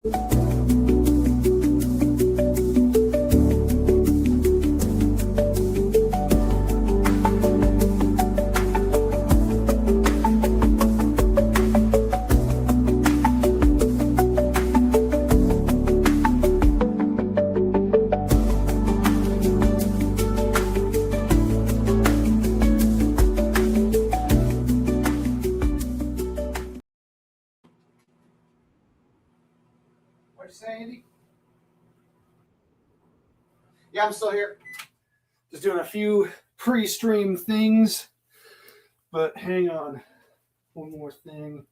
What'd you say, Andy? Yeah, I'm still here. Just doing a few pre-stream things. But hang on. One more thing.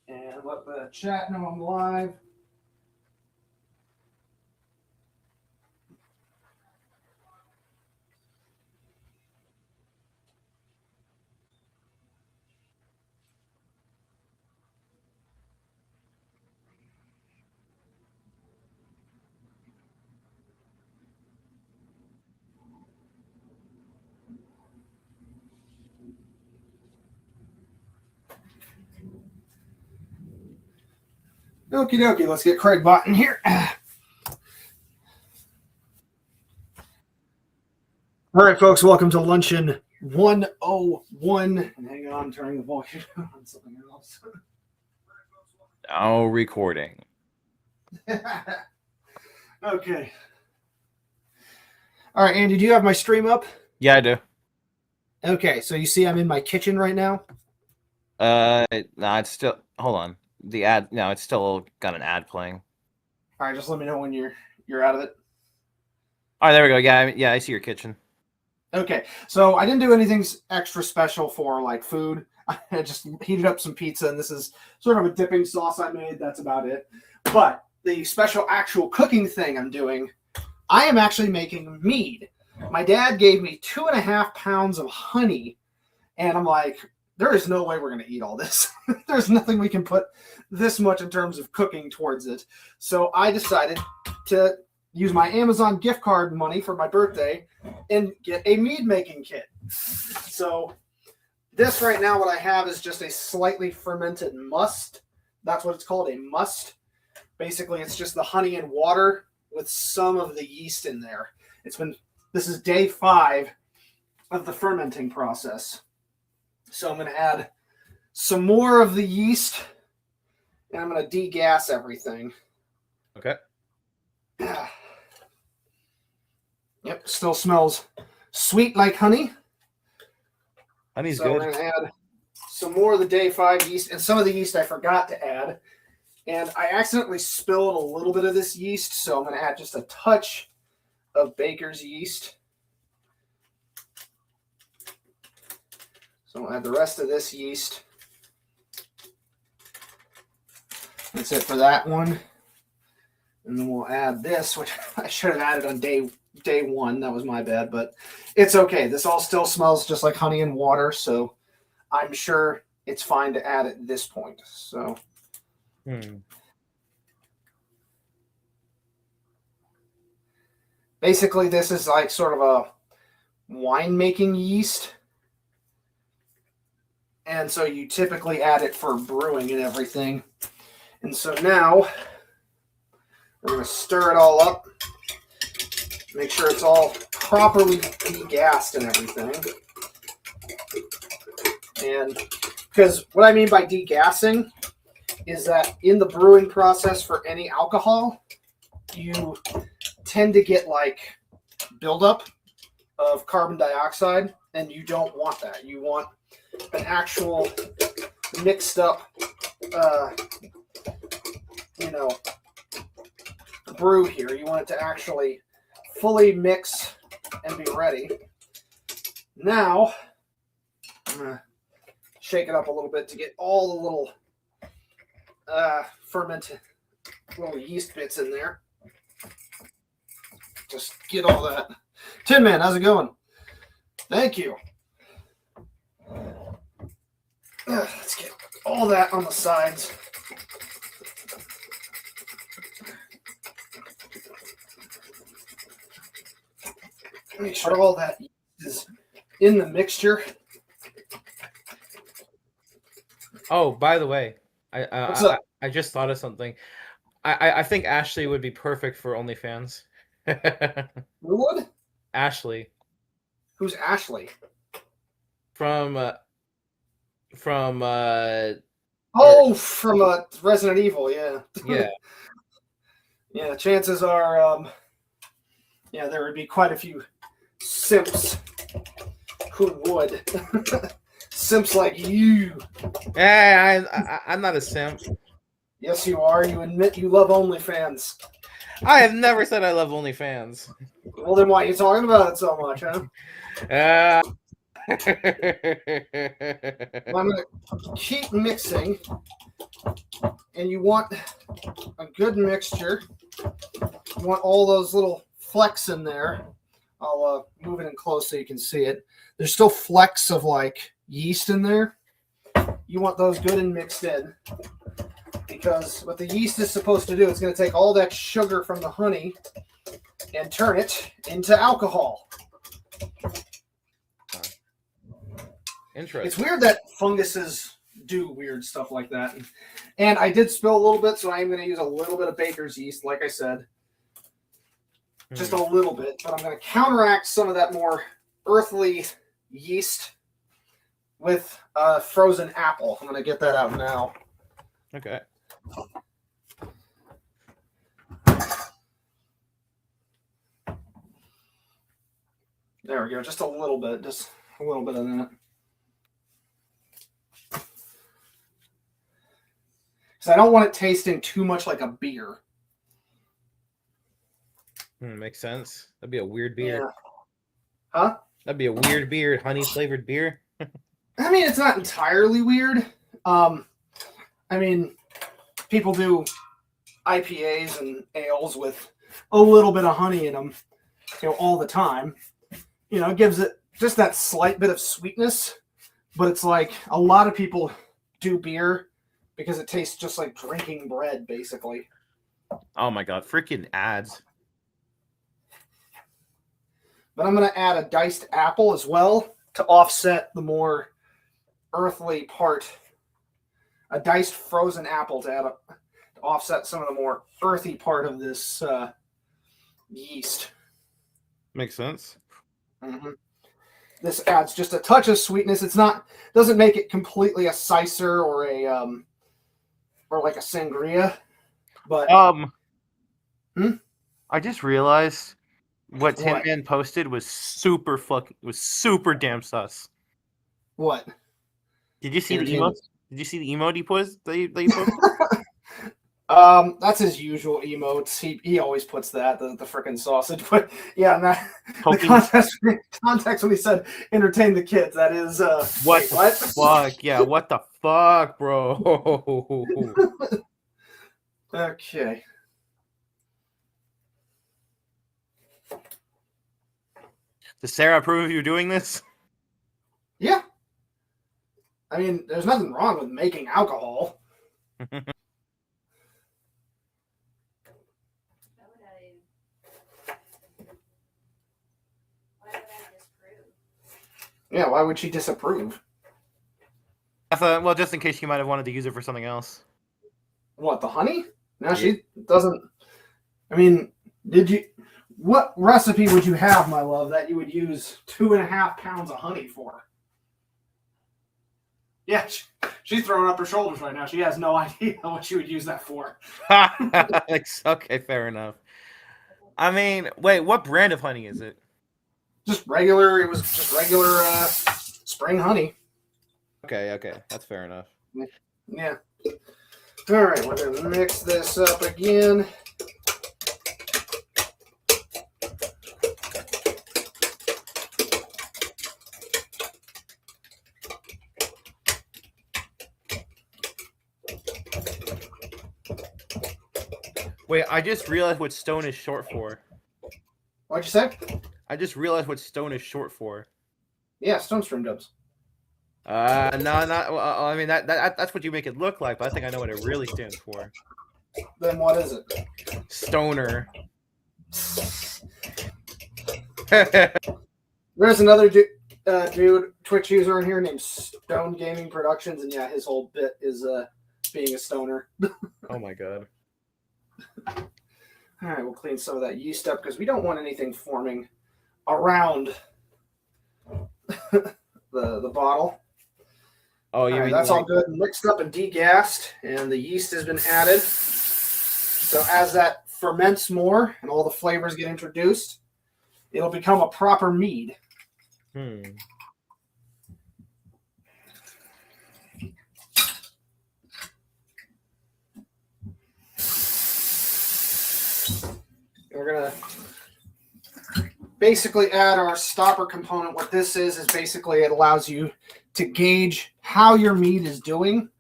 And let the chat know I'm live. Okie dokie, let's get Craig Bott in here. All right, folks, welcome to Luncheon 101. And hang on, I'm turning the volume on something else. Now recording. Okay. All right, Andy, do you have my stream up? Yeah, I do. Okay, so you see I'm in my kitchen right now? No, it's still. Hold on. The ad. No, it's still got an ad playing. All right, just let me know when you're out of it. All right, there we go. Yeah, I see your kitchen. Okay, so I didn't do anything extra special for like food. I just heated up some pizza, and this is sort of a dipping sauce I made. That's about it. But the special actual cooking thing I'm doing, I am actually making mead. My dad gave me 2.5 pounds of honey, and I'm like, there is no way we're going to eat all this. There's nothing we can put this much in terms of cooking towards it. So I decided to use my Amazon gift card money for my birthday and get a mead making kit. So this right now, what I have is just a slightly fermented must. That's what it's called, a must. Basically, it's just the honey and water with some of the yeast in there. This is day 5 of the fermenting process. So I'm going to add some more of the yeast, and I'm going to degas everything. Okay. Yep, still smells sweet like honey. Honey's so good. We're going to add some more of the day 5 yeast, and some of the yeast I forgot to add. And I accidentally spilled a little bit of this yeast, so I'm going to add just a touch of baker's yeast. So I'll add the rest of this yeast. That's it for that one. And then we'll add this, which I should have added on day 1. That was my bad, but it's okay. This all still smells just like honey and water, so I'm sure it's fine to add at this point. So basically, this is like sort of a wine-making yeast. And so you typically add it for brewing and everything. And so now we're going to stir it all up. Make sure it's all properly degassed and everything. And because what I mean by degassing is that in the brewing process for any alcohol, you tend to get like buildup of carbon dioxide, and you don't want that. You want an actual mixed up, brew here. You want it to actually fully mix and be ready. Now, I'm going to shake it up a little bit to get all the little fermented little yeast bits in there. Just get all that. Tin Man, how's it going? Thank you. Let's get all that on the sides. Make sure all that is in the mixture. Oh, by the way, What's up? I just thought of something. I think Ashley would be perfect for OnlyFans. Who would? Ashley Who's Ashley? from Oh, from Resident Evil, yeah. yeah. Yeah, chances are, yeah, there would be quite a few simps who would. Simps like you. I'm not a simp. Yes, you are. You admit you love OnlyFans. I have never said I love OnlyFans. Well, then why are you talking about it so much, huh? Well, I'm going to keep mixing, and you want a good mixture. You want all those little flecks in there. I'll move it in close so you can see it. There's still flecks of like yeast in there. You want those good and mixed in, because what the yeast is supposed to do, it's going to take all that sugar from the honey and turn it into alcohol. Interesting. It's weird that funguses do weird stuff like that. And I did spill a little bit, so I am going to use a little bit of baker's yeast, like I said. Just a little bit. But I'm going to counteract some of that more earthly yeast with frozen apple. I'm going to get that out now. Okay. There we go. Just a little bit. Just a little bit of that. Because I don't want it tasting too much like a beer. Makes sense. That'd be a weird beer. Yeah. Huh? That'd be a weird beer, honey flavored beer. I mean, it's not entirely weird. I mean, people do IPAs and ales with a little bit of honey in them, all the time. It gives it just that slight bit of sweetness. But it's like a lot of people do beer because it tastes just like drinking bread, basically. Oh my god, freaking ads. But I'm going to add a diced apple as well to offset the more earthly part. A diced frozen apple to offset some of the more earthy part of this yeast. Makes sense. Mm-hmm. This adds just a touch of sweetness. Doesn't make it completely a cider or or like a sangria. But I just realized what Tin Man posted was super damn sus. What? Did you see the emote? Did you see the emote he posted? That he posted? That's his usual emotes. He always puts that, the freaking sausage. But yeah, the context when he said entertain the kids, that is what fuck? Yeah, what the fuck, bro? Okay. Does Sarah approve of you doing this? Yeah. I mean, there's nothing wrong with making alcohol. Yeah, why would she disapprove? I thought, well, just in case she might have wanted to use it for something else. What, the honey? No, she doesn't. I mean, what recipe would you have, my love, that you would use 2.5 pounds of honey for? Yeah, she's throwing up her shoulders right now. She has no idea what she would use that for. Okay, fair enough. I mean, wait, what brand of honey is it? Just regular. It was just regular spring honey. Okay, that's fair enough. Yeah. All right, we're gonna mix this up again. Wait, I just realized what stone is short for. What'd you say? I just realized what stone is short for. Yeah, stone stream dubs. No, not. Well, I mean that's what you make it look like, but I think I know what it really stands for. Then what is it? Stoner. There's another dude, Twitch user in here named Stone Gaming Productions, and yeah, his whole bit is being a stoner. Oh my god. All right, we'll clean some of that yeast up because we don't want anything forming around the bottle. Oh, you All right, mean that's like, all good and mixed up and degassed, and the yeast has been added. So as that ferments more and all the flavors get introduced, it'll become a proper mead. Hmm. We're gonna basically add our stopper component. What this is basically it allows you to gauge how your mead is doing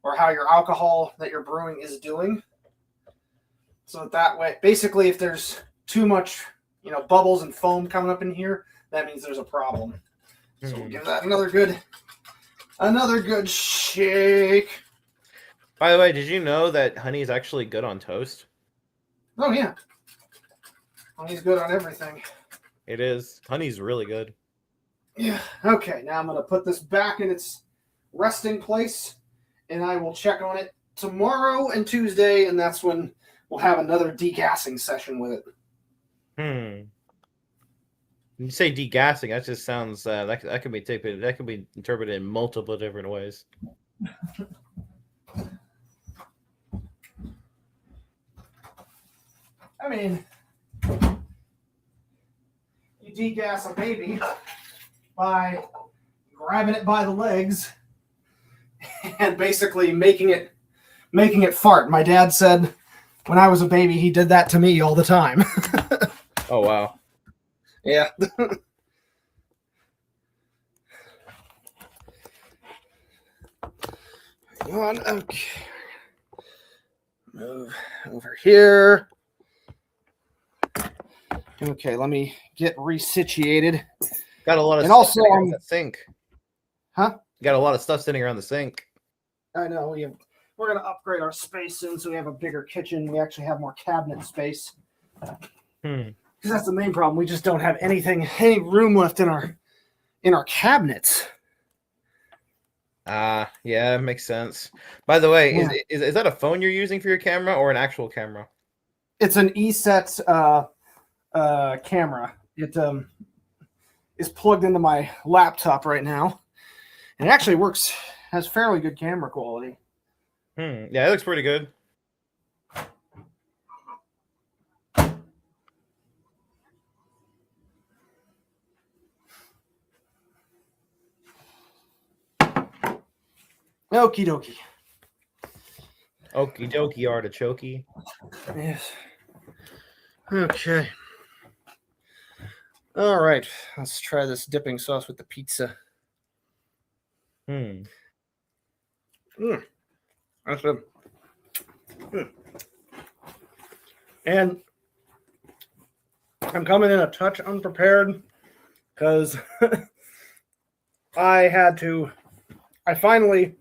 or how your alcohol that you're brewing is doing. So that way, basically, if there's too much, bubbles and foam coming up in here, that means there's a problem. So we'll give that another good shake. By the way, did you know that honey is actually good on toast? Oh yeah, honey's good on everything. It is. Honey's really good. Yeah. Okay, now I'm gonna put this back in its resting place, and I will check on it tomorrow and Tuesday, and that's when we'll have another degassing session with it. When you say degassing, that just sounds that could be interpreted in multiple different ways. I mean, you degas a baby by grabbing it by the legs and basically making it fart. My dad said when I was a baby, he did that to me all the time. Oh wow. Yeah. Hang on. Okay. Move over here. Okay, let me get resituated. Got a lot of And stuff also, sitting around the sink. Huh? Got a lot of stuff sitting around the sink. I know we're gonna upgrade our space soon, so we have a bigger kitchen. We actually have more cabinet space. Because that's the main problem. We just don't have any room left in our cabinets. Yeah, it makes sense. By the way, Yeah. is that a phone you're using for your camera or an actual camera? It's an ESET camera. It is plugged into my laptop right now, and it actually works. Has fairly good camera quality. Yeah, it looks pretty good. Okie dokie. Okie dokie artichokey. Yes. Okay. All right. Let's try this dipping sauce with the pizza. That's good. And I'm coming in a touch unprepared because I finally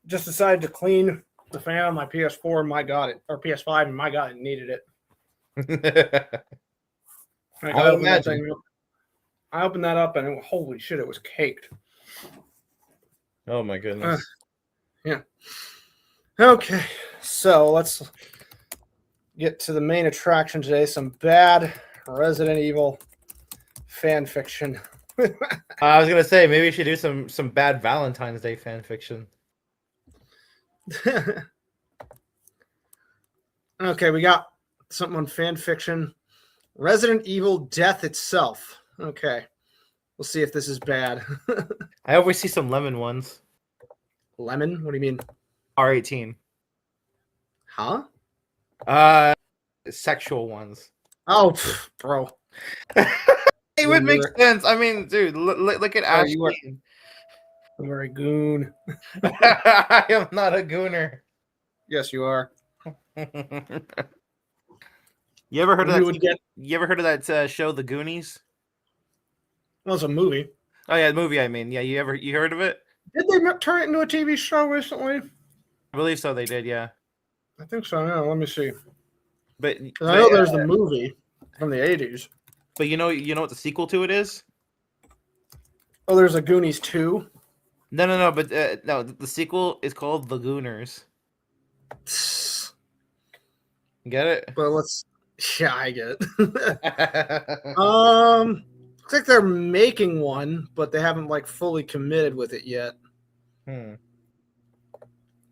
just decided to clean the fan on my PS4 and my God, or PS5 and my God, it needed it. I would imagine. I opened that up and holy shit, it was caked. Oh my goodness. Yeah. Okay, so let's get to the main attraction today. Some bad Resident Evil fan fiction. I was gonna say maybe we should do some bad Valentine's Day fan fiction. Okay, we got something on fan fiction. Resident Evil Death Itself. Okay, we'll see if this is bad. I hope we see some lemon ones. Lemon? What do you mean? R18. Huh? Sexual ones. Oh, bro. It would make sense. I mean, dude, look at Ashley. You are a goon. I am not a gooner. Yes, you are. You ever heard of that? You ever heard of that show, The Goonies? Well, it's a movie. Oh yeah, the movie. I mean, yeah. You heard of it? Did they turn it into a TV show recently? I believe so. They did. Yeah. I think so. Yeah, let me see. But 'Cause I know there's the movie from the 80s. but you know what the sequel to it is? Oh, there's a Goonies 2. No. But no, the sequel is called The Gooners. Get it? But let's. Yeah, I get it. Looks like they're making one, but they haven't like fully committed with it yet.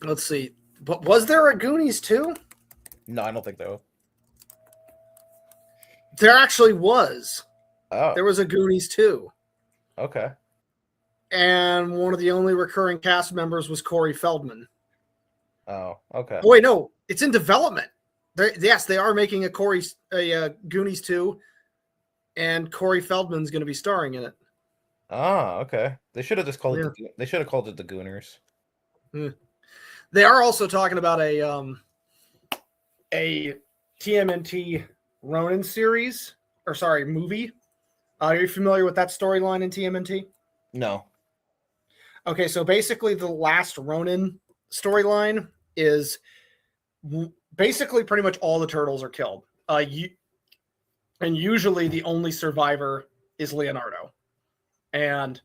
Let's see. But was there a Goonies 2? No, I don't think so. There actually was. Oh, There was a Goonies 2. okay. And one of the only recurring cast members was Corey Feldman. Oh, okay. Oh, wait, no. It's in development. Yes, they are making a Goonies 2, and Corey Feldman's going to be starring in it. Oh, okay. They should have just called it. They should have called it the Gooners. They are also talking about a TMNT Ronin series, or sorry, movie. Are you familiar with that storyline in TMNT? No. Okay, so basically the last Ronin storyline is basically pretty much all the turtles are killed. And usually the only survivor is Leonardo. And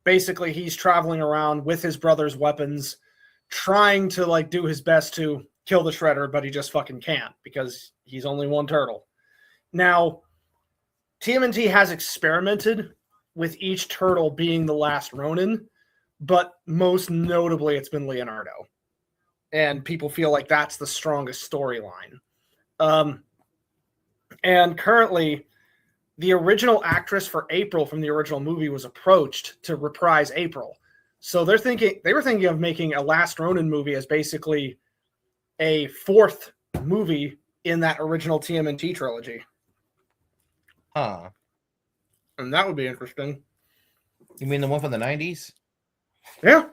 basically he's traveling around with his brother's weapons, trying to like do his best to kill the Shredder, but he just fucking can't because he's only one turtle. Now, TMNT has experimented with each turtle being the last Ronin, but most notably it's been Leonardo. And people feel like that's the strongest storyline. And currently, the original actress for April from the original movie was approached to reprise April. So they were thinking of making a Last Ronin movie as basically a fourth movie in that original TMNT trilogy. Huh. And that would be interesting. You mean the one from the 90s? Yeah.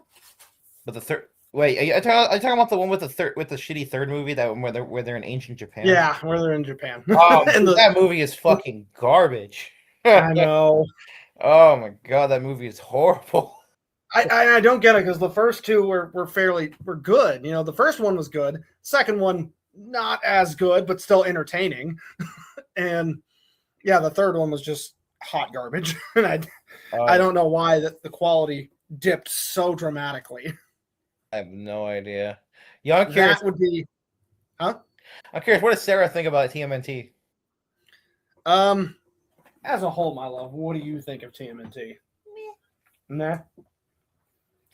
But the third. Wait, are you talking about the one with the shitty third movie that where they're in ancient Japan? Yeah, where they're in Japan. Oh, that movie is fucking garbage. I know. Oh my god, that movie is horrible. I don't get it because the first two were good. You know, the first one was good. Second one not as good, but still entertaining. And yeah, the third one was just hot garbage. And I don't know why the quality dipped so dramatically. I have no idea. Yeah, I'm curious. That would be, huh? I'm curious. What does Sarah think about TMNT? As a whole, my love, what do you think of TMNT? Nah.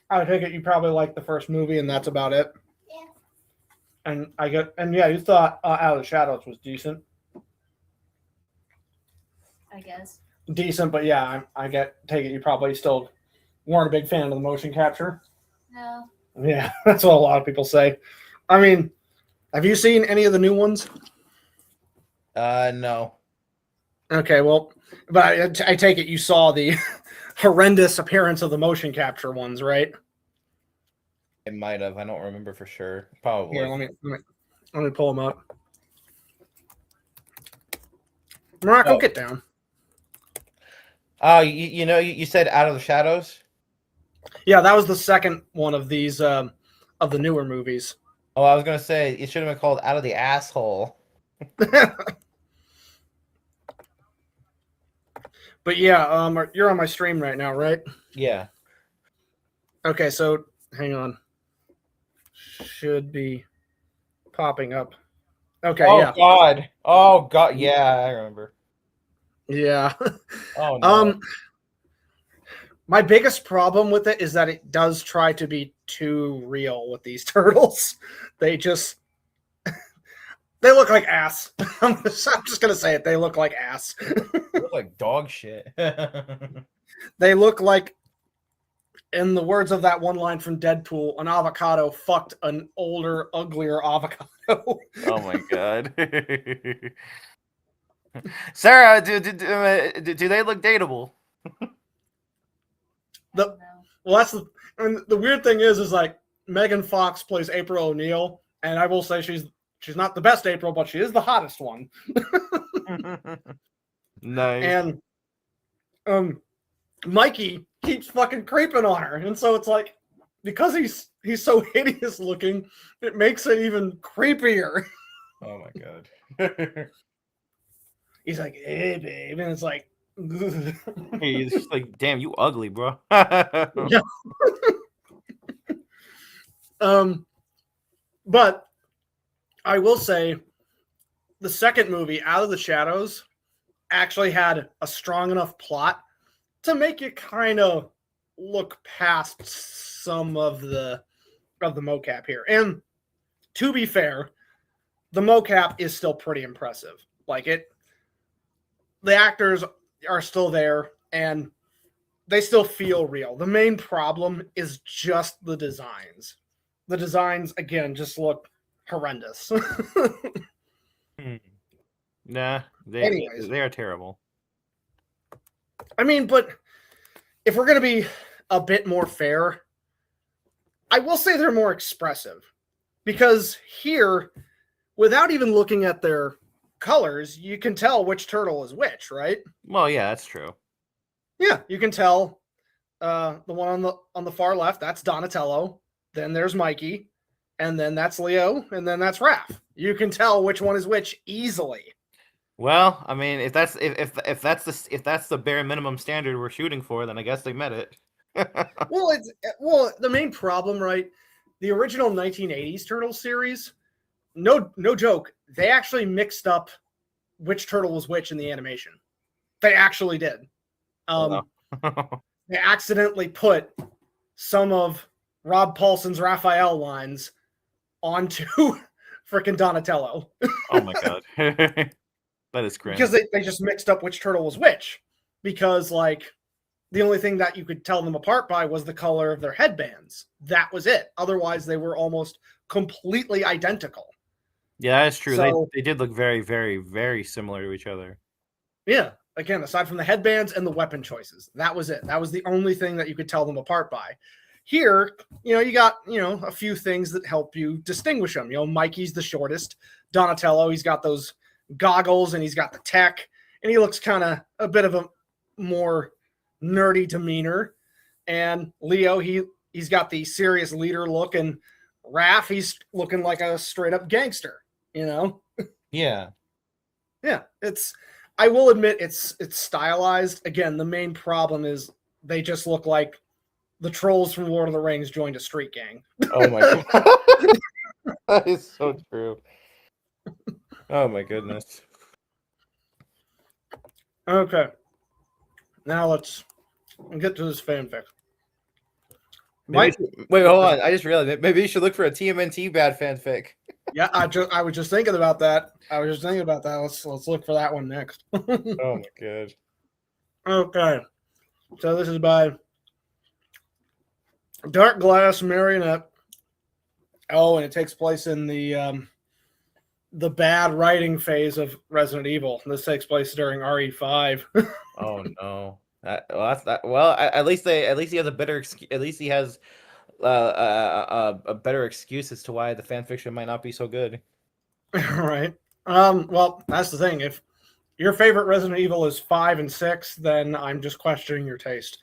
I would take it you probably like the first movie, and that's about it. Yeah. And you thought Out of the Shadows was decent. I guess. Decent, but yeah, take it you probably still weren't a big fan of the motion capture. No. Yeah, that's what a lot of people say. I mean, have you seen any of the new ones? No. Okay, well, but I take it you saw the horrendous appearance of the motion capture ones, right? It might have. I don't remember for sure. Probably. Here, let me pull them up. Morocco, get down. Oh, you said Out of the Shadows? Yeah, that was the second one of these of the newer movies. Oh, I was gonna say it should have been called Out of the Asshole. But yeah, you're on my stream right now, right? Yeah. Okay, so hang on. Should be popping up. Okay, yeah. Oh god, yeah, I remember. Yeah. Oh no. My biggest problem with it is that it does try to be too real with these turtles. They look like ass. I'm just gonna say it. They look like ass. They look like dog shit. They look like, in the words of that one line from Deadpool, an avocado fucked an older, uglier avocado. Oh my god. Sarah, do they look dateable? The weird thing is like Megan Fox plays April O'Neil, and I will say she's not the best April, but she is the hottest one. Nice. And Mikey keeps fucking creeping on her. And so it's like, because he's so hideous looking, it makes it even creepier. Oh my god. He's like, hey, babe. And it's like, He's just like, damn, you ugly, bro. yeah. But I will say the second movie, Out of the Shadows, actually had a strong enough plot to make you kind of look past some of the mocap here. And to be fair, the mocap is still pretty impressive. Like the actors are still there and they still feel real. The main problem is just the designs. The designs, again, just look horrendous. Nah, Anyways. they are terrible. I mean, but if we're going to be a bit more fair, I will say they're more expressive. Because here, without even looking at their colors, you can tell which turtle is which, right? Well, yeah, that's true. Yeah, you can tell the one on the far left, that's Donatello. Then there's Mikey, and then that's Leo, and then that's Raph. You can tell which one is which easily. Well, I mean, if that's the bare minimum standard we're shooting for, then I guess they met it. Well, the main problem, right? The original 1980s Turtle series, no joke, they actually mixed up which turtle was which in the animation. They actually did. They accidentally put some of Rob Paulson's Raphael lines onto freaking Donatello. Oh my god. That is cringe. Because they just mixed up which turtle was which. Because, like, the only thing that you could tell them apart by was the color of their headbands. That was it. Otherwise, they were almost completely identical. Yeah, that's true. So, they did look very, very, very similar to each other. yeah. Again, aside from the headbands and the weapon choices, that was it. That was the only thing that you could tell them apart by. Here, you got, a few things that help you distinguish them. Mikey's the shortest. Donatello, he's got those goggles and he's got the tech, and he looks kind of a bit of a more nerdy demeanor. And Leo, he's got the serious leader look, and Raph, he's looking like a straight up gangster, Yeah. Yeah, I will admit it's stylized. Again, the main problem is they just look like the trolls from Lord of the Rings joined a street gang. Oh my god. That is so true. Oh my goodness. Okay. Now let's get to this fanfic. Wait, hold on. I just realized maybe you should look for a TMNT bad fanfic. Yeah, I was just thinking about that. Let's look for that one next. Oh my god. Okay. So this is by Dark Glass Marionette. Oh, and it takes place in the bad writing phase of Resident Evil. This takes place during RE5. Oh no. At least he has a better at least he has a better excuse as to why the fan fiction might not be so good. Right. Well, that's the thing. If your favorite Resident Evil is 5 and 6, then I'm just questioning your taste.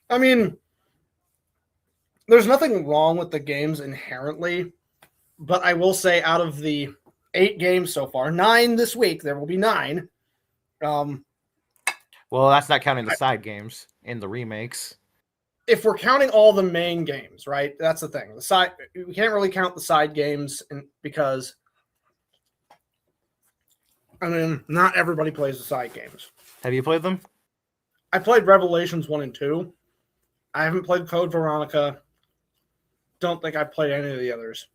I mean, there's nothing wrong with the games inherently, but I will say out of the 8 games so far, 9 this week, there will be 9. Well, that's not counting the side games and the remakes. If we're counting all the main games, right? That's the thing. We can't really count the side games because, I mean, not everybody plays the side games. Have you played them? I played Revelations 1 and 2. I haven't played Code Veronica. Don't think I've played any of the others.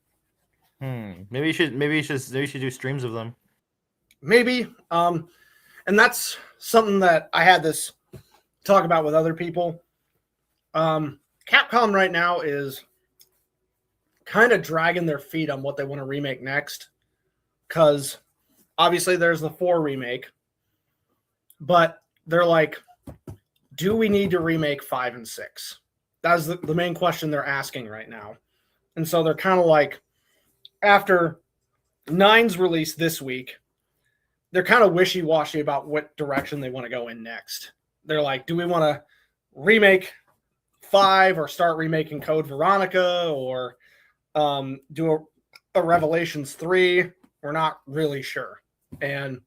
Maybe you should do streams of them. Maybe. And that's something that I had this talk about with other people. Capcom right now is kind of dragging their feet on what they want to remake next. Because obviously there's the 4 remake. But they're like, do we need to remake 5 and 6? That's the main question they're asking right now. And so they're kind of like, after 9's release this week, they're kind of wishy-washy about what direction they want to go in next. they're like, do we want to remake 5 or start remaking Code Veronica or do a Revelations 3? We're not really sure. And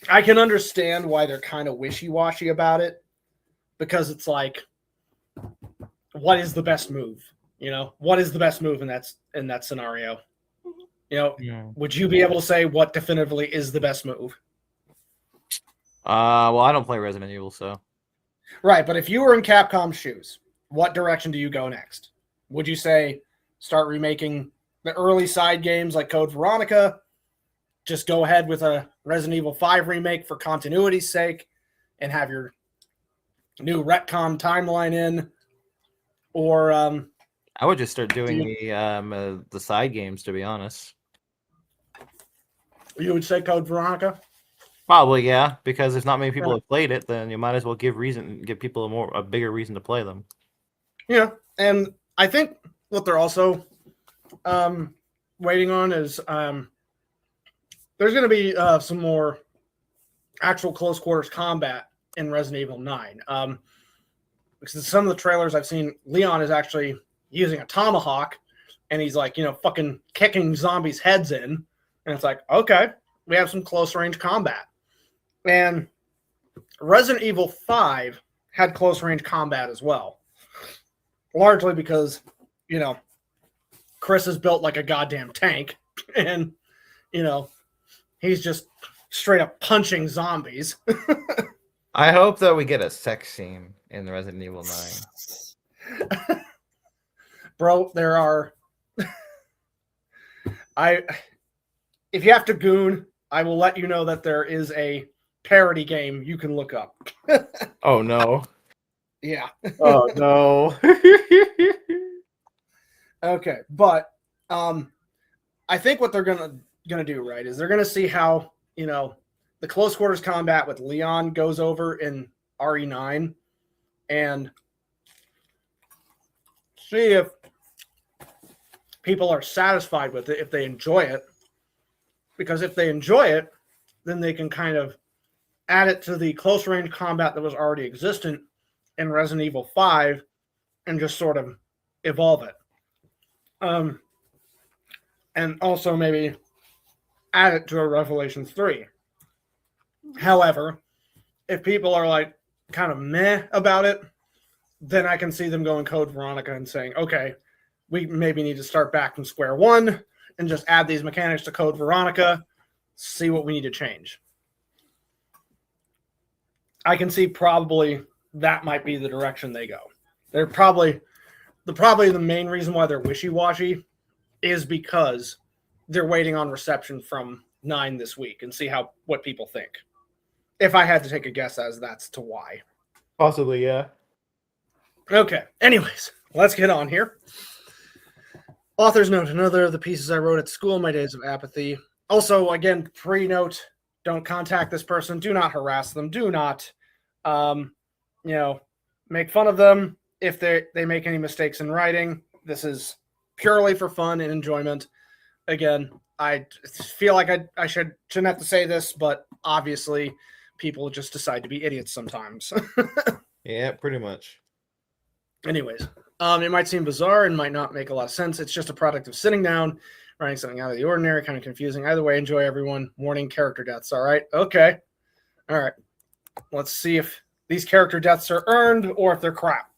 I can understand why they're kind of wishy-washy about it, because it's like, what is the best move? What is the best move in that scenario? Would you be able to say what definitively is the best move? Well, I don't play Resident Evil, so. Right, but if you were in Capcom's shoes, what direction do you go next? Would you say start remaking the early side games like Code Veronica? Just go ahead with a Resident Evil 5 remake for continuity's sake and have your new retcon timeline in? Or I would just start doing the side games, to be honest. you would say Code Veronica? Probably, yeah, because if not many people have played it, then you might as well give people a bigger reason to play them. Yeah, and I think what they're also waiting on is there's going to be some more actual close quarters combat in Resident Evil 9. Because some of the trailers I've seen, Leon is actually using a tomahawk, and he's like, fucking kicking zombies' heads in. And it's like, okay, we have some close range combat. And Resident Evil 5 had close range combat as well. Largely because, Chris is built like a goddamn tank. And, he's just straight up punching zombies. I hope that we get a sex scene in Resident Evil 9. Bro, there are... If you have to goon, I will let you know that there is a parody game you can look up. Oh, no. Yeah. Oh, no. Okay, but I think what they're gonna do, right, is they're gonna see how the close quarters combat with Leon goes over in RE9, and see if people are satisfied with it, if they enjoy it. Because if they enjoy it, then they can kind of add it to the close range combat that was already existent in Resident Evil 5 and just sort of evolve it. And also maybe add it to a Revelations 3. However, if people are like kind of meh about it, then I can see them going Code Veronica and saying, okay, we maybe need to start back from square one and just add these mechanics to Code Veronica, see what we need to change. I can see probably that might be the direction they go. They're probably the main reason why they're wishy-washy is because they're waiting on reception from 9 this week and see what people think. If I had to take a guess that's to why. Possibly, yeah. Okay. Anyways, let's get on here. Author's note: another of the pieces I wrote at school in my days of apathy. Also, again, pre-note: don't contact this person. Do not harass them. Do not, make fun of them if they make any mistakes in writing. This is purely for fun and enjoyment. Again, I feel like I shouldn't have to say this, but obviously, people just decide to be idiots sometimes. Yeah, pretty much. Anyways, it might seem bizarre and might not make a lot of sense. It's just a product of sitting down, writing something out of the ordinary, kind of confusing. Either way, enjoy everyone. Warning: character deaths. All right. Okay. All right. Let's see if these character deaths are earned or if they're crap.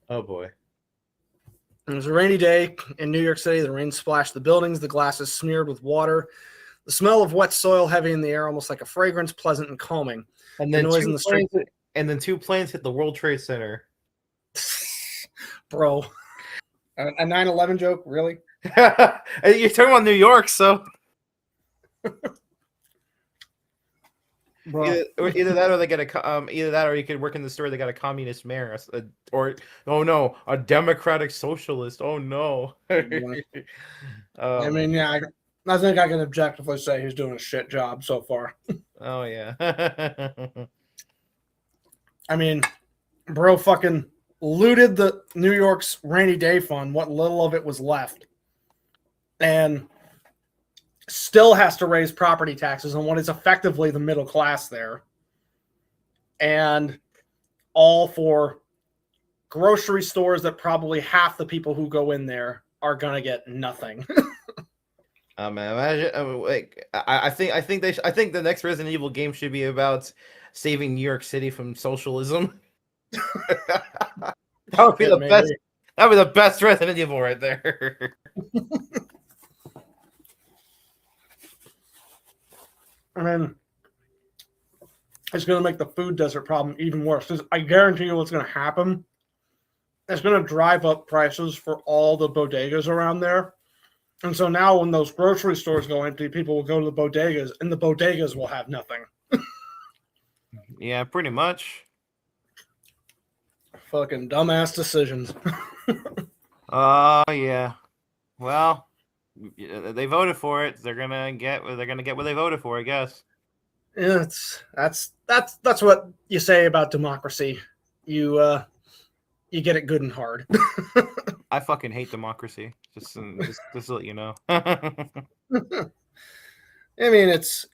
Oh, boy. It was a rainy day in New York City. The rain splashed the buildings. The glass is smeared with water. The smell of wet soil heavy in the air, almost like a fragrance, pleasant and calming. And then the noise in the street. Two planes hit the World Trade Center. Bro. A 9/11 joke? Really? You're talking about New York, so... Bro. Either that, or they get either that, or you could work in the store. They got a communist mayor, or oh no, a democratic socialist. Oh no. I mean, yeah, I think I can objectively say he's doing a shit job so far. Oh yeah. I mean, bro, fucking looted the New York's rainy day fund, what little of it was left, and still has to raise property taxes on what is effectively the middle class there. and all for grocery stores that probably half the people who go in there are gonna get nothing. Man, imagine like I think I think the next Resident Evil game should be about saving New York City from socialism. That would be the Maybe. best. That would be the best Resident Evil right there. I mean, it's going to make the food desert problem even worse. 'Cause I guarantee you what's going to happen. It's going to drive up prices for all the bodegas around there. And so now when those grocery stores go empty, people will go to the bodegas, and the bodegas will have nothing. Yeah, pretty much. Fucking dumbass decisions. Yeah. Well, they voted for it. They're gonna get what they voted for, I guess. That's what you say about democracy. You get it good and hard. I fucking hate democracy. Just to let you know. I mean, it's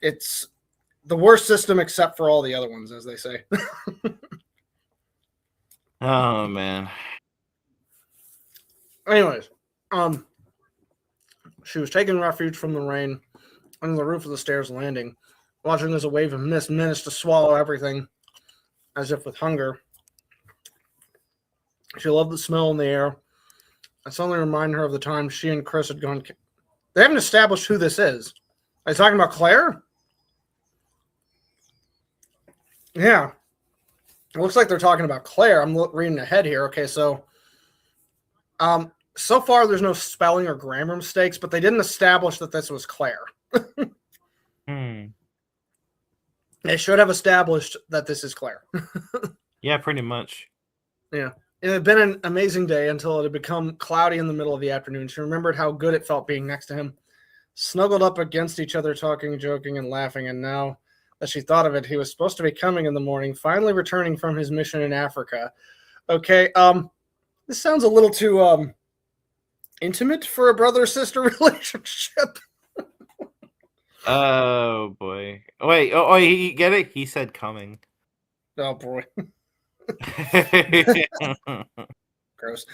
the worst system except for all the other ones, as they say. Oh man. Anyways, she was taking refuge from the rain under the roof of the stairs landing, watching as a wave of mist managed to swallow everything, as if with hunger. She loved the smell in the air. It suddenly reminded her of the time she and Chris had gone. They haven't established who this is. Are you talking about Claire? Yeah. It looks like they're talking about Claire. I'm reading ahead here. Okay, so so far there's no spelling or grammar mistakes, but they didn't establish that this was Claire. They should have established that this is Claire. Yeah, pretty much. Yeah. It had been an amazing day until it had become cloudy in the middle of the afternoon. She remembered how good it felt being next to him, snuggled up against each other, talking, joking, and laughing. And now that she thought of it, he was supposed to be coming in the morning, finally returning from his mission in Africa. Okay, this sounds a little too intimate for a brother-sister relationship. Oh boy. Wait. Oh, you get it? He said coming. Oh boy. Gross.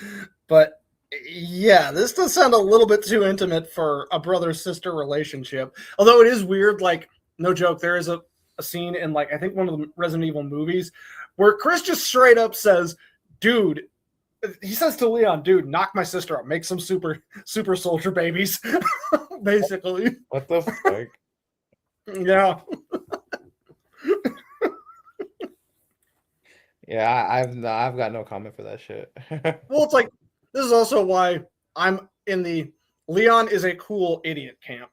But yeah, this does sound a little bit too intimate for a brother-sister relationship. Although it is weird, like, no joke, there is a scene in, like, I think one of the Resident Evil movies where Chris just straight up says, dude, he says to Leon, dude, knock my sister up, make some super soldier babies. Basically. What the fuck? Yeah. Yeah, I've got no comment for that shit. Well, it's like, this is also why I'm in the Leon is a cool idiot camp.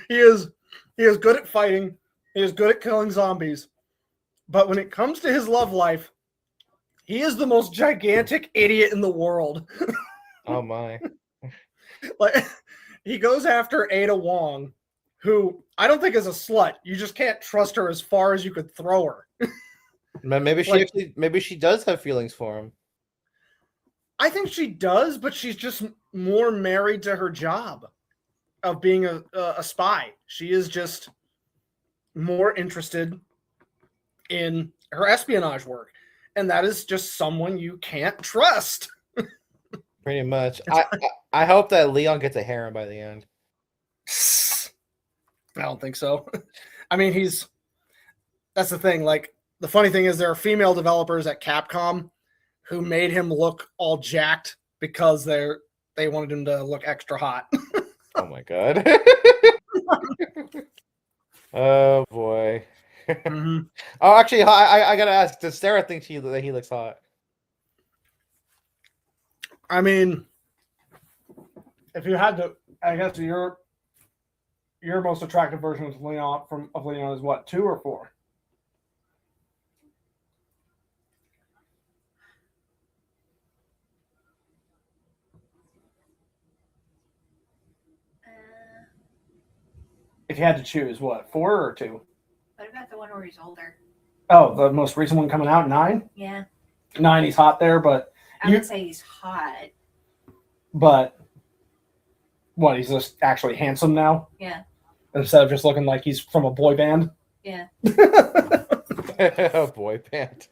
He is good at fighting. He is good at killing zombies. But when it comes to his love life, he is the most gigantic idiot in the world. Oh my. Like, he goes after Ada Wong, who I don't think is a slut. You just can't trust her as far as you could throw her. Maybe she maybe she does have feelings for him. I think she does, but she's just more married to her job of being a spy. She is just more interested in her espionage work. And that is just someone you can't trust. Pretty much. I hope that Leon gets a harem by the end. I don't think so. I mean, that's the thing. Like, the funny thing is there are female developers at Capcom who made him look all jacked because they wanted him to look extra hot. Oh my god. Oh boy. Mm-hmm. Oh, actually, I gotta ask. Does Sarah think that he looks hot? I mean, if you had to, I guess your most attractive version of Leon is what, 2 or 4? If you had to choose, what, 4 or 2? What about the one where he's older? Oh, the most recent one coming out, 9? Yeah. 9, he's hot there, but I would say he's hot. But what, he's just actually handsome now? Yeah. Instead of just looking like he's from a boy band? Yeah. Boy band.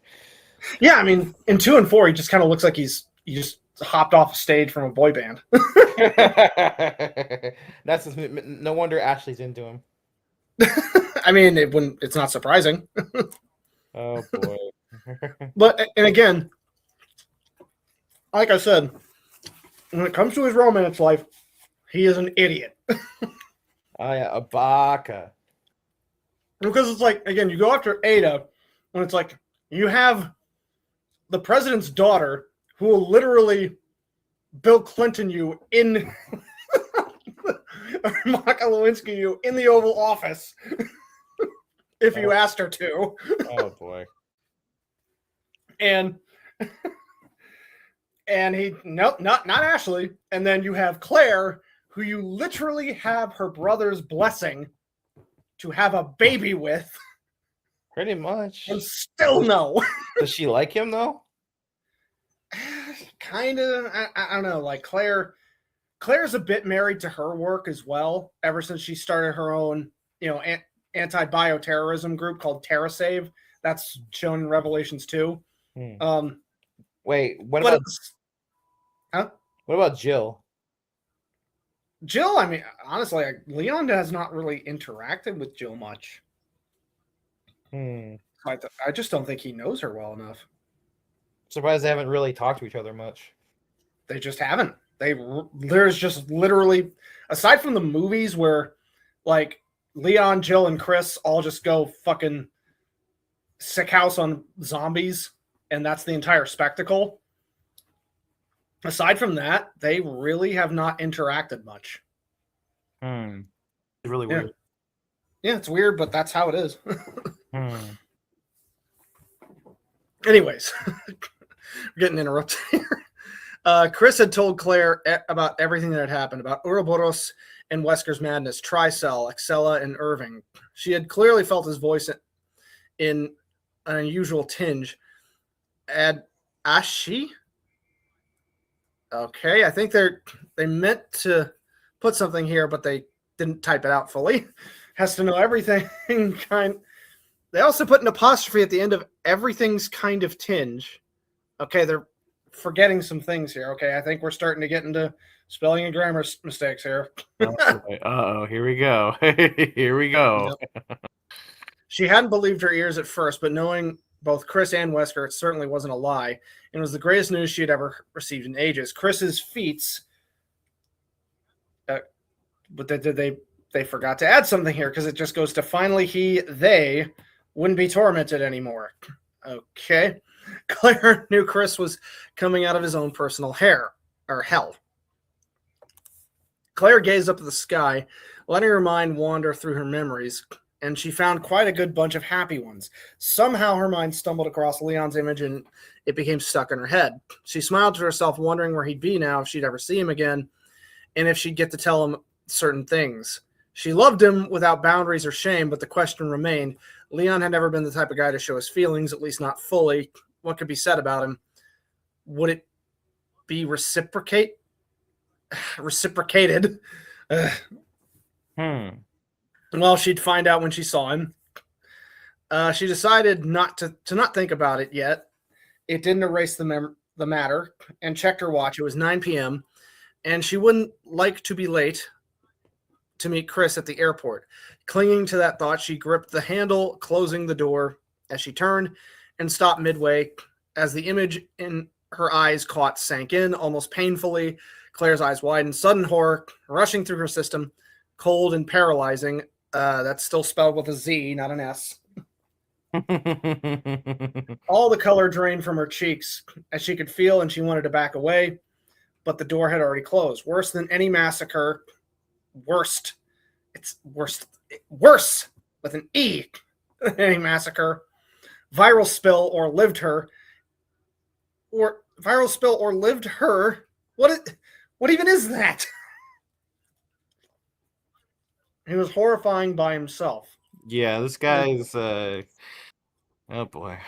Yeah, I mean, in 2 and 4, he just kind of looks like he just hopped off a stage from a boy band. No wonder Ashley's into him. I mean, it's not surprising. Oh boy. But and again, like I said, when it comes to his romance life, he is an idiot. Oh yeah, a baka. Because it's like, again, you go after Ada when it's like you have the president's daughter who will literally Bill Clinton you in or Monica Lewinsky you in the Oval Office if you asked her to. Oh boy. And he nope, not Ashley. And then you have Claire, who you literally have her brother's blessing to have a baby with. Pretty much. And still no. Does she like him though? Kind of. I don't know. Like Claire's a bit married to her work as well. Ever since she started her own, anti-bioterrorism group called TerraSave. That's shown in Revelations 2. Wait, what but about huh? What about Jill? Jill, I mean, honestly, Leon has not really interacted with Jill much. I just don't think he knows her well enough. Surprised they haven't really talked to each other much. They just haven't. There's just literally, aside from the movies where, like, Leon, Jill, and Chris all just go fucking sick house on zombies, and that's the entire spectacle. Aside from that, they really have not interacted much. It's really weird. Yeah, it's weird, but that's how it is. Anyways, we're getting interrupted here. Chris had told Claire about everything that had happened, about Ouroboros and Wesker's madness, Tricell, Excella, and Irving. She had clearly felt his voice in an unusual tinge. Ashi? Okay, I think they meant to put something here, but they didn't type it out fully. Has to know everything. They also put an apostrophe at the end of everything's kind of tinge. Okay, they're forgetting some things here. Okay, I think we're starting to get into spelling and grammar mistakes here. Uh-oh, here we go. Here we go. Yep. She hadn't believed her ears at first, but knowing both Chris and Wesker, it certainly wasn't a lie, and was the greatest news she had ever received in ages. Chris's feats, but they forgot to add something here because it just goes to finally they wouldn't be tormented anymore. Okay. Claire knew Chris was coming out of his own personal hell. Claire gazed up at the sky, letting her mind wander through her memories, and she found quite a good bunch of happy ones. Somehow her mind stumbled across Leon's image and it became stuck in her head. She smiled to herself, wondering where he'd be now if she'd ever see him again, and if she'd get to tell him certain things. She loved him without boundaries or shame, but the question remained. Leon had never been the type of guy to show his feelings, at least not fully. What could be said about him? Would it be reciprocated? Well, she'd find out when she saw him. She decided not to not think about it yet. It didn't erase the matter, and checked her watch. It was 9 p.m., and she wouldn't like to be late to meet Chris at the airport. Clinging to that thought, she gripped the handle, closing the door as she turned and stopped midway. As the image in her eyes sank in almost painfully, Claire's eyes widened. Sudden horror rushing through her system, cold and paralyzing. That's still spelled with a Z, not an S. All the color drained from her cheeks as she could feel, and she wanted to back away, but the door had already closed. Worse than any massacre. It's worse with an E than any massacre. Viral spill or lived her. What even is that? He was horrifying by himself. Yeah, this guy's oh boy.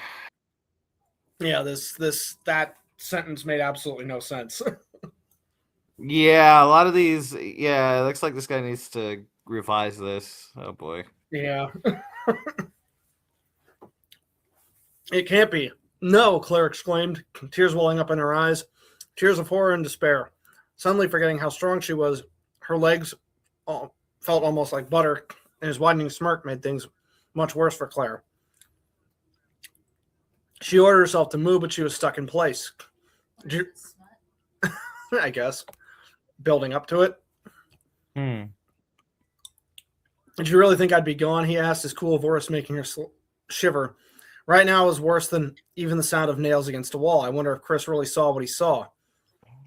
Yeah, that sentence made absolutely no sense. Yeah, a lot of these. Yeah, it looks like this guy needs to revise this. Oh boy. Yeah. It can't be. No, Claire exclaimed, tears welling up in her eyes, tears of horror and despair. Suddenly forgetting how strong she was, her legs felt almost like butter, and his widening smirk made things much worse for Claire. She ordered herself to move, but she was stuck in place. I guess. Building up to it. Did you really think I'd be gone? He asked, his cool voice making her shiver. Right now it was worse than even the sound of nails against a wall. I wonder if Chris really saw what he saw.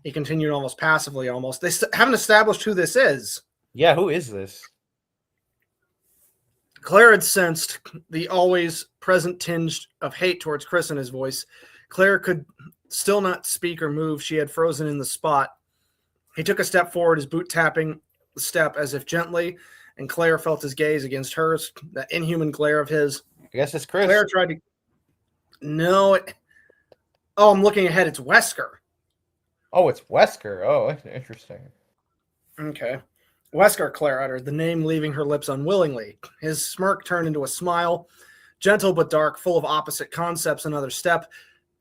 He continued almost passively, almost. They haven't established who this is. Yeah, who is this? Claire had sensed the always present tinge of hate towards Chris in his voice. Claire could still not speak or move. She had frozen in the spot. He took a step forward, his boot tapping the step as if gently, and Claire felt his gaze against hers, that inhuman glare of his. I guess it's Chris. Claire tried to... No. Oh, I'm looking ahead. It's Wesker. Oh, it's Wesker. Oh, interesting. Okay. Wesker, Claire uttered, the name leaving her lips unwillingly. His smirk turned into a smile, gentle but dark, full of opposite concepts. Another step,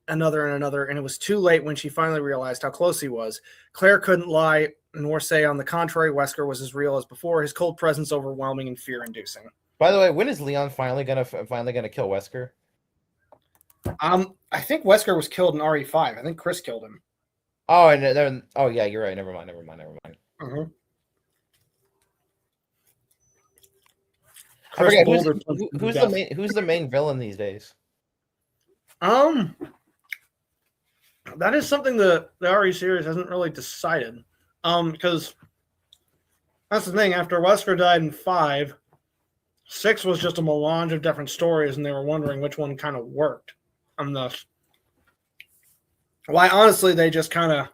another and another, and it was too late when she finally realized how close he was. Claire couldn't lie nor say on the contrary. Wesker was as real as before, his cold presence overwhelming and fear-inducing. By the way, when is Leon finally gonna kill Wesker? I think Wesker was killed in RE5. I think Chris killed him. Oh, and then yeah, you're right. Never mind. Mm-hmm. I forget, who's the main villain these days? That is something the RE series hasn't really decided. Because that's the thing. After Wesker died in 5, 6 was just a melange of different stories, and they were wondering which one kind of worked. Why, honestly, they just kind of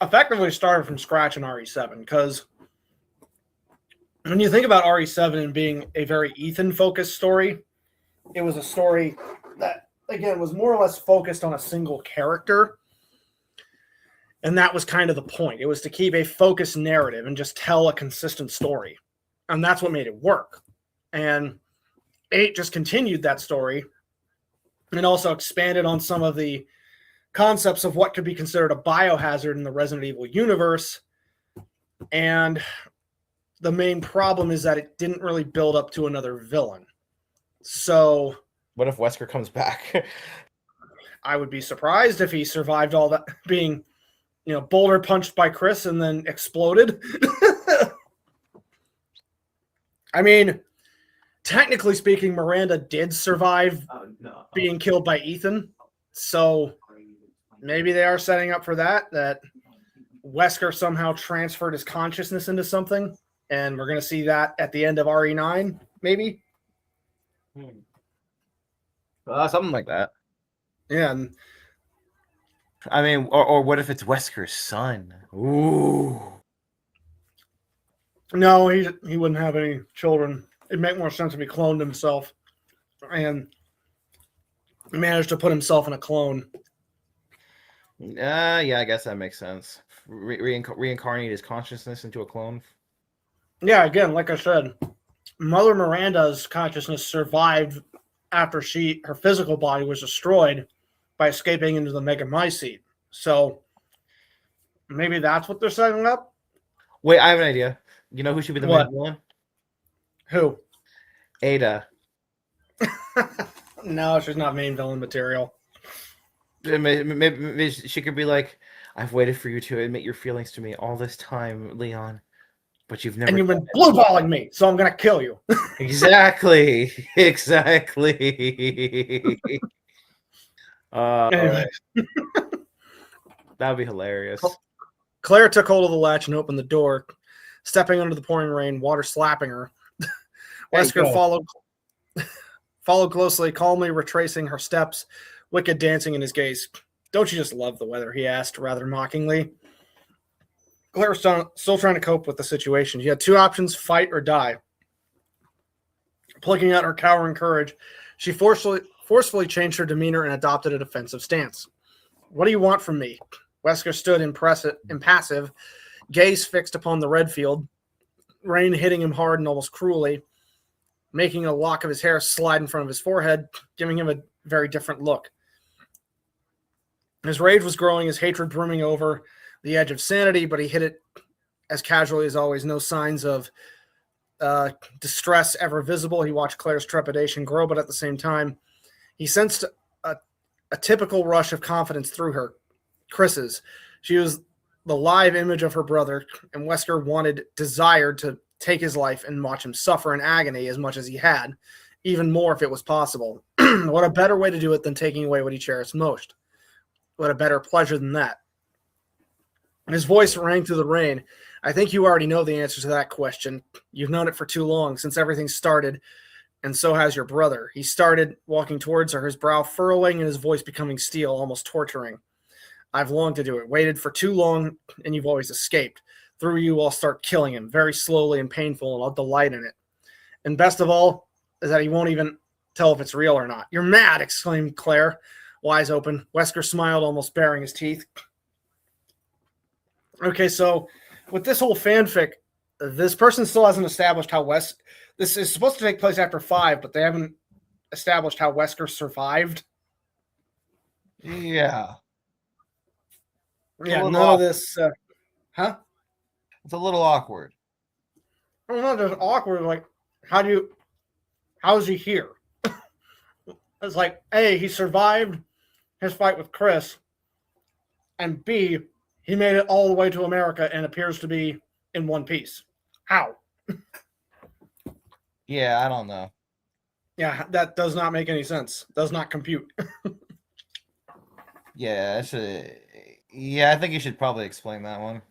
effectively started from scratch in RE7. Because when you think about RE7 and being a very Ethan-focused story, it was a story that, again, was more or less focused on a single character. And that was kind of the point. It was to keep a focused narrative and just tell a consistent story. And that's what made it work. And 8 just continued that story and also expanded on some of the concepts of what could be considered a biohazard in the Resident Evil universe. And the main problem is that it didn't really build up to another villain. So what if Wesker comes back? I would be surprised if he survived all that, being, boulder punched by Chris and then exploded. I mean, technically speaking, Miranda did survive being killed by Ethan. So maybe they are setting up for that Wesker somehow transferred his consciousness into something. And we're going to see that at the end of RE9, maybe? Something like that. Yeah. And I mean, or what if it's Wesker's son? Ooh. no, he wouldn't have any children. It'd make more sense if he cloned himself and managed to put himself in a clone. Yeah, I guess that makes sense. Reincarnate his consciousness into a clone. Yeah, again, like I said, Mother Miranda's consciousness survived after her physical body was destroyed by escaping into the Megamycete. So maybe that's what they're setting up. Wait, I have an idea. You know who should be the main villain? Who? Ada. No, she's not main villain material. Maybe she could be like, I've waited for you to admit your feelings to me all this time, Leon. But you've never. And you've been blueballing me, so I'm going to kill you. Exactly. Anyway. That would be hilarious. Claire took hold of the latch and opened the door, stepping under the pouring rain, water slapping her. Wesker followed closely, calmly retracing her steps, wicked dancing in his gaze. Don't you just love the weather? He asked, rather mockingly. Claire was still trying to cope with the situation. She had 2 options, fight or die. Plucking out her cowering courage, she forcefully changed her demeanor and adopted a defensive stance. What do you want from me? Wesker stood impassive, gaze fixed upon the red field, rain hitting him hard and almost cruelly. making a lock of his hair slide in front of his forehead, giving him a very different look. His rage was growing, his hatred brimming over the edge of sanity, but he hit it as casually as always. No signs of distress ever visible. He watched Claire's trepidation grow, but at the same time, he sensed a typical rush of confidence through her. Chris's. She was the live image of her brother, and Wesker desired to take his life and watch him suffer in agony as much as he had, even more if it was possible. What a better way to do it than taking away what he cherished most. What a better pleasure than that. His voice rang through the rain. I think you already know the answer to that question. You've known it for too long, since everything started, and so has your brother. He started walking towards her, his brow furrowing and his voice becoming steel, almost torturing. I've longed to do it, waited for too long, and you've always escaped. Through you, I'll start killing him, very slowly and painful, and I'll delight in it. And best of all is that he won't even tell if it's real or not. You're mad, exclaimed Claire, eyes open. Wesker smiled, almost baring his teeth. Okay, so with this whole fanfic, this person still hasn't established how this is supposed to take place after 5, but they haven't established how Wesker survived. Yeah. Yeah, none of this. Huh? It's a little awkward. Well, not just awkward. Like, how is he here? It's like, A, he survived his fight with Chris, and B, he made it all the way to America and appears to be in one piece. How? Yeah, I don't know. Yeah, that does not make any sense. Does not compute. Yeah, I think you should probably explain that one.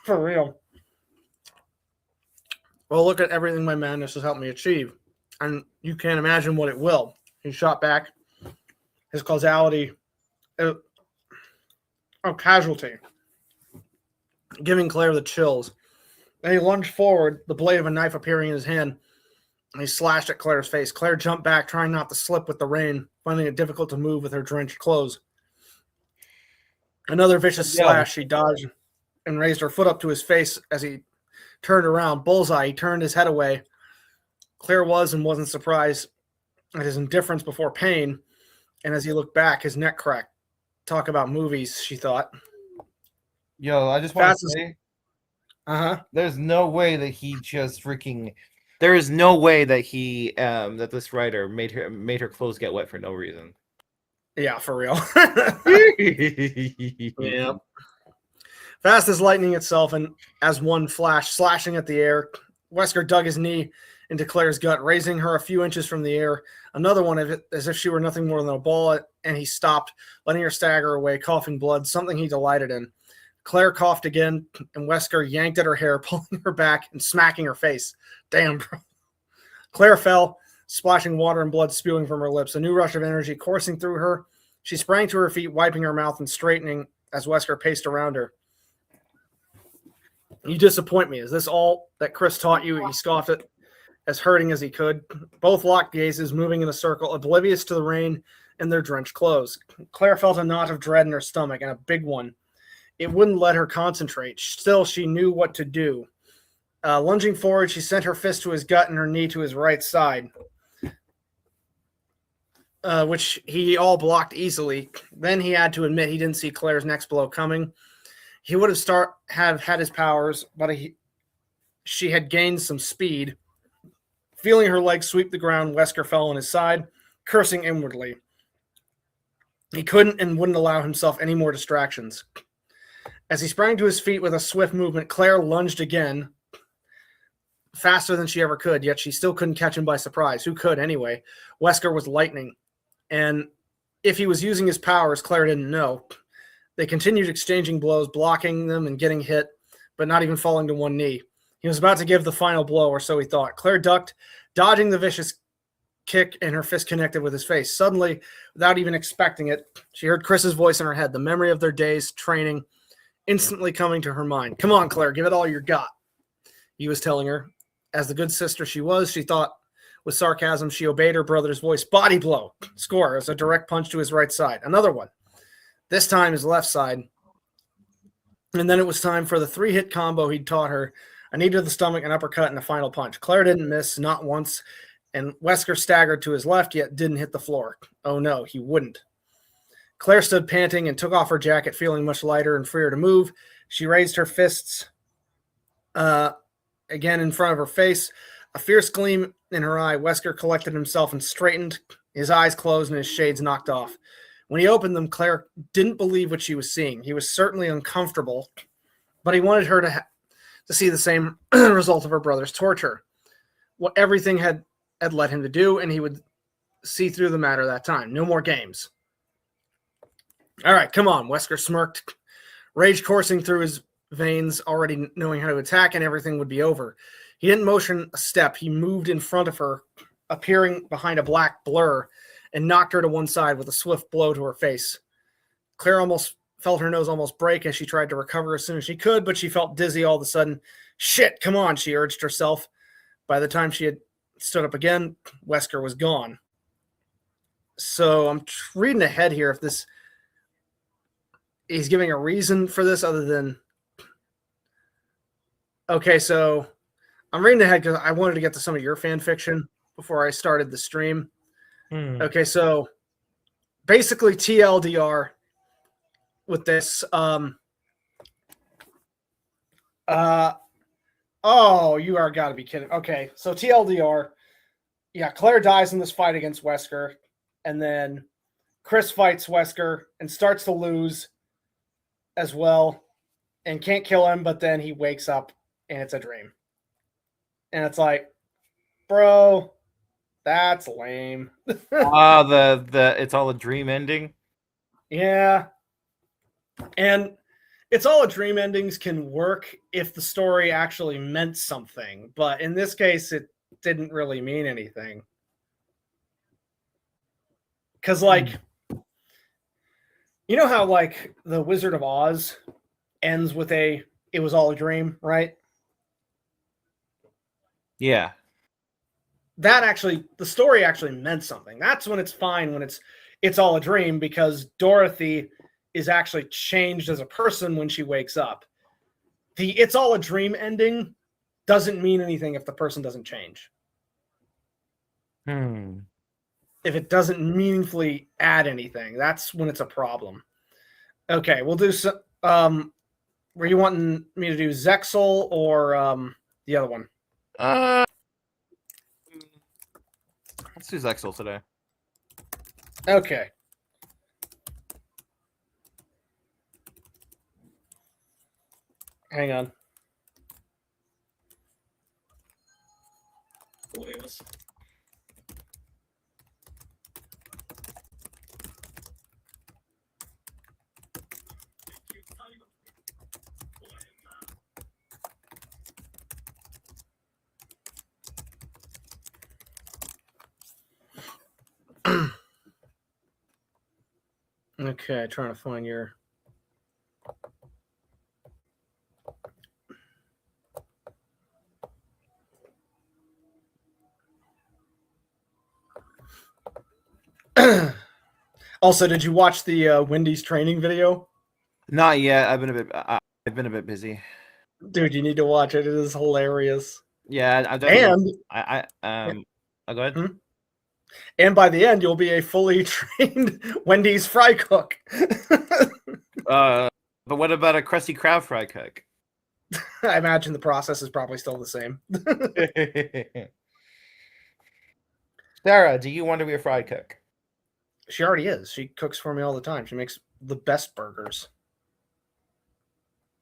For real. Well, look at everything my madness has helped me achieve. And you can't imagine what it will. He shot back. His causality. Casualty. Giving Claire the chills. Then he lunged forward, the blade of a knife appearing in his hand. And he slashed at Claire's face. Claire jumped back, trying not to slip with the rain, finding it difficult to move with her drenched clothes. Another vicious slash. She dodged and raised her foot up to his face as he turned around. Bullseye. He turned his head away. Claire was and wasn't surprised at his indifference before pain. And as he looked back, his neck cracked. Talk about movies, she thought. Yo, I just want to say, there's no way that he just freaking. There is no way that he that this writer made her clothes get wet for no reason. Yeah, for real. Yeah. Fast as lightning itself, and as one flash, slashing at the air, Wesker dug his knee into Claire's gut, raising her a few inches from the air. Another one of it, as if she were nothing more than a ball, and he stopped, letting her stagger away, coughing blood, something he delighted in. Claire coughed again, and Wesker yanked at her hair, pulling her back and smacking her face. Damn, bro. Claire fell, splashing water and blood spewing from her lips, a new rush of energy coursing through her. She sprang to her feet, wiping her mouth and straightening as Wesker paced around her. You disappoint me. Is this all that Chris taught you? He scoffed it, as hurting as he could. Both locked gazes, moving in a circle, oblivious to the rain and their drenched clothes. Claire felt a knot of dread in her stomach, and a big one. It wouldn't let her concentrate. Still, she knew what to do. Lunging forward, she sent her fist to his gut and her knee to his right side, which he all blocked easily. Then he had to admit he didn't see Claire's next blow coming. He would have had his powers, but she had gained some speed. Feeling her legs sweep the ground, Wesker fell on his side, cursing inwardly. He couldn't and wouldn't allow himself any more distractions. As he sprang to his feet with a swift movement, Claire lunged again, faster than she ever could, yet she still couldn't catch him by surprise. Who could, anyway? Wesker was lightning, and if he was using his powers, Claire didn't know. They continued exchanging blows, blocking them and getting hit, but not even falling to one knee. He was about to give the final blow, or so he thought. Claire ducked, dodging the vicious kick, and her fist connected with his face. Suddenly, without even expecting it, she heard Chris's voice in her head, the memory of their days, training, instantly coming to her mind. Come on, Claire, give it all you got, he was telling her. As the good sister she was, she thought with sarcasm, she obeyed her brother's voice. Body blow. Score as a direct punch to his right side. Another one. This time his left side. And then it was time for the 3-hit combo he'd taught her. A knee to the stomach, an uppercut, and a final punch. Claire didn't miss, not once, and Wesker staggered to his left, yet didn't hit the floor. Oh no, he wouldn't. Claire stood panting and took off her jacket, feeling much lighter and freer to move. She raised her fists again in front of her face, a fierce gleam in her eye. Wesker collected himself and straightened, his eyes closed and his shades knocked off. When he opened them, Claire didn't believe what she was seeing. He was certainly uncomfortable, but he wanted her to see the same result of her brother's torture. What everything had led him to do, and he would see through the matter that time. No more games. All right, come on, Wesker smirked, rage coursing through his veins, already knowing how to attack, and everything would be over. He didn't motion a step. He moved in front of her, appearing behind a black blur, and knocked her to one side with a swift blow to her face. Claire almost felt her nose almost break as she tried to recover as soon as she could, but she felt dizzy all of a sudden. Shit, come on, she urged herself. By the time she had stood up again, Wesker was gone. So I'm reading ahead here if this... He's giving a reason for this other than... Okay, so I'm reading ahead because I wanted to get to some of your fan fiction before I started the stream. Okay, so basically TLDR with this. Oh, you are got to be kidding. Okay, so TLDR. Yeah, Claire dies in this fight against Wesker, and then Chris fights Wesker and starts to lose as well and can't kill him, but then he wakes up and it's a dream. And it's like, bro, that's lame. The it's all a dream ending. Yeah. And it's all a dream endings can work if the story actually meant something. But in this case, it didn't really mean anything. Because, like, you know how, like, the Wizard of Oz ends with it was all a dream, right? Yeah. That actually, the story actually meant something. That's when it's fine, when it's all a dream, because Dorothy is actually changed as a person when she wakes up. The it's all a dream ending doesn't mean anything if the person doesn't change. If it doesn't meaningfully add anything, that's when it's a problem. Okay, we'll do some. Were you wanting me to do Zexel or the other one? Let's do Zexel today. Okay. Hang on. Okay, trying to find your... Also, did you watch the Wendy's training video? Not yet. I've been a bit busy. Dude, you need to watch it. It is hilarious. Yeah, And go ahead. And by the end, you'll be a fully trained Wendy's fry cook. But what about a crusty crab fry cook? I imagine the process is probably still the same. Sarah, do you want to be a fry cook? She already is. She cooks for me all the time. She makes the best burgers.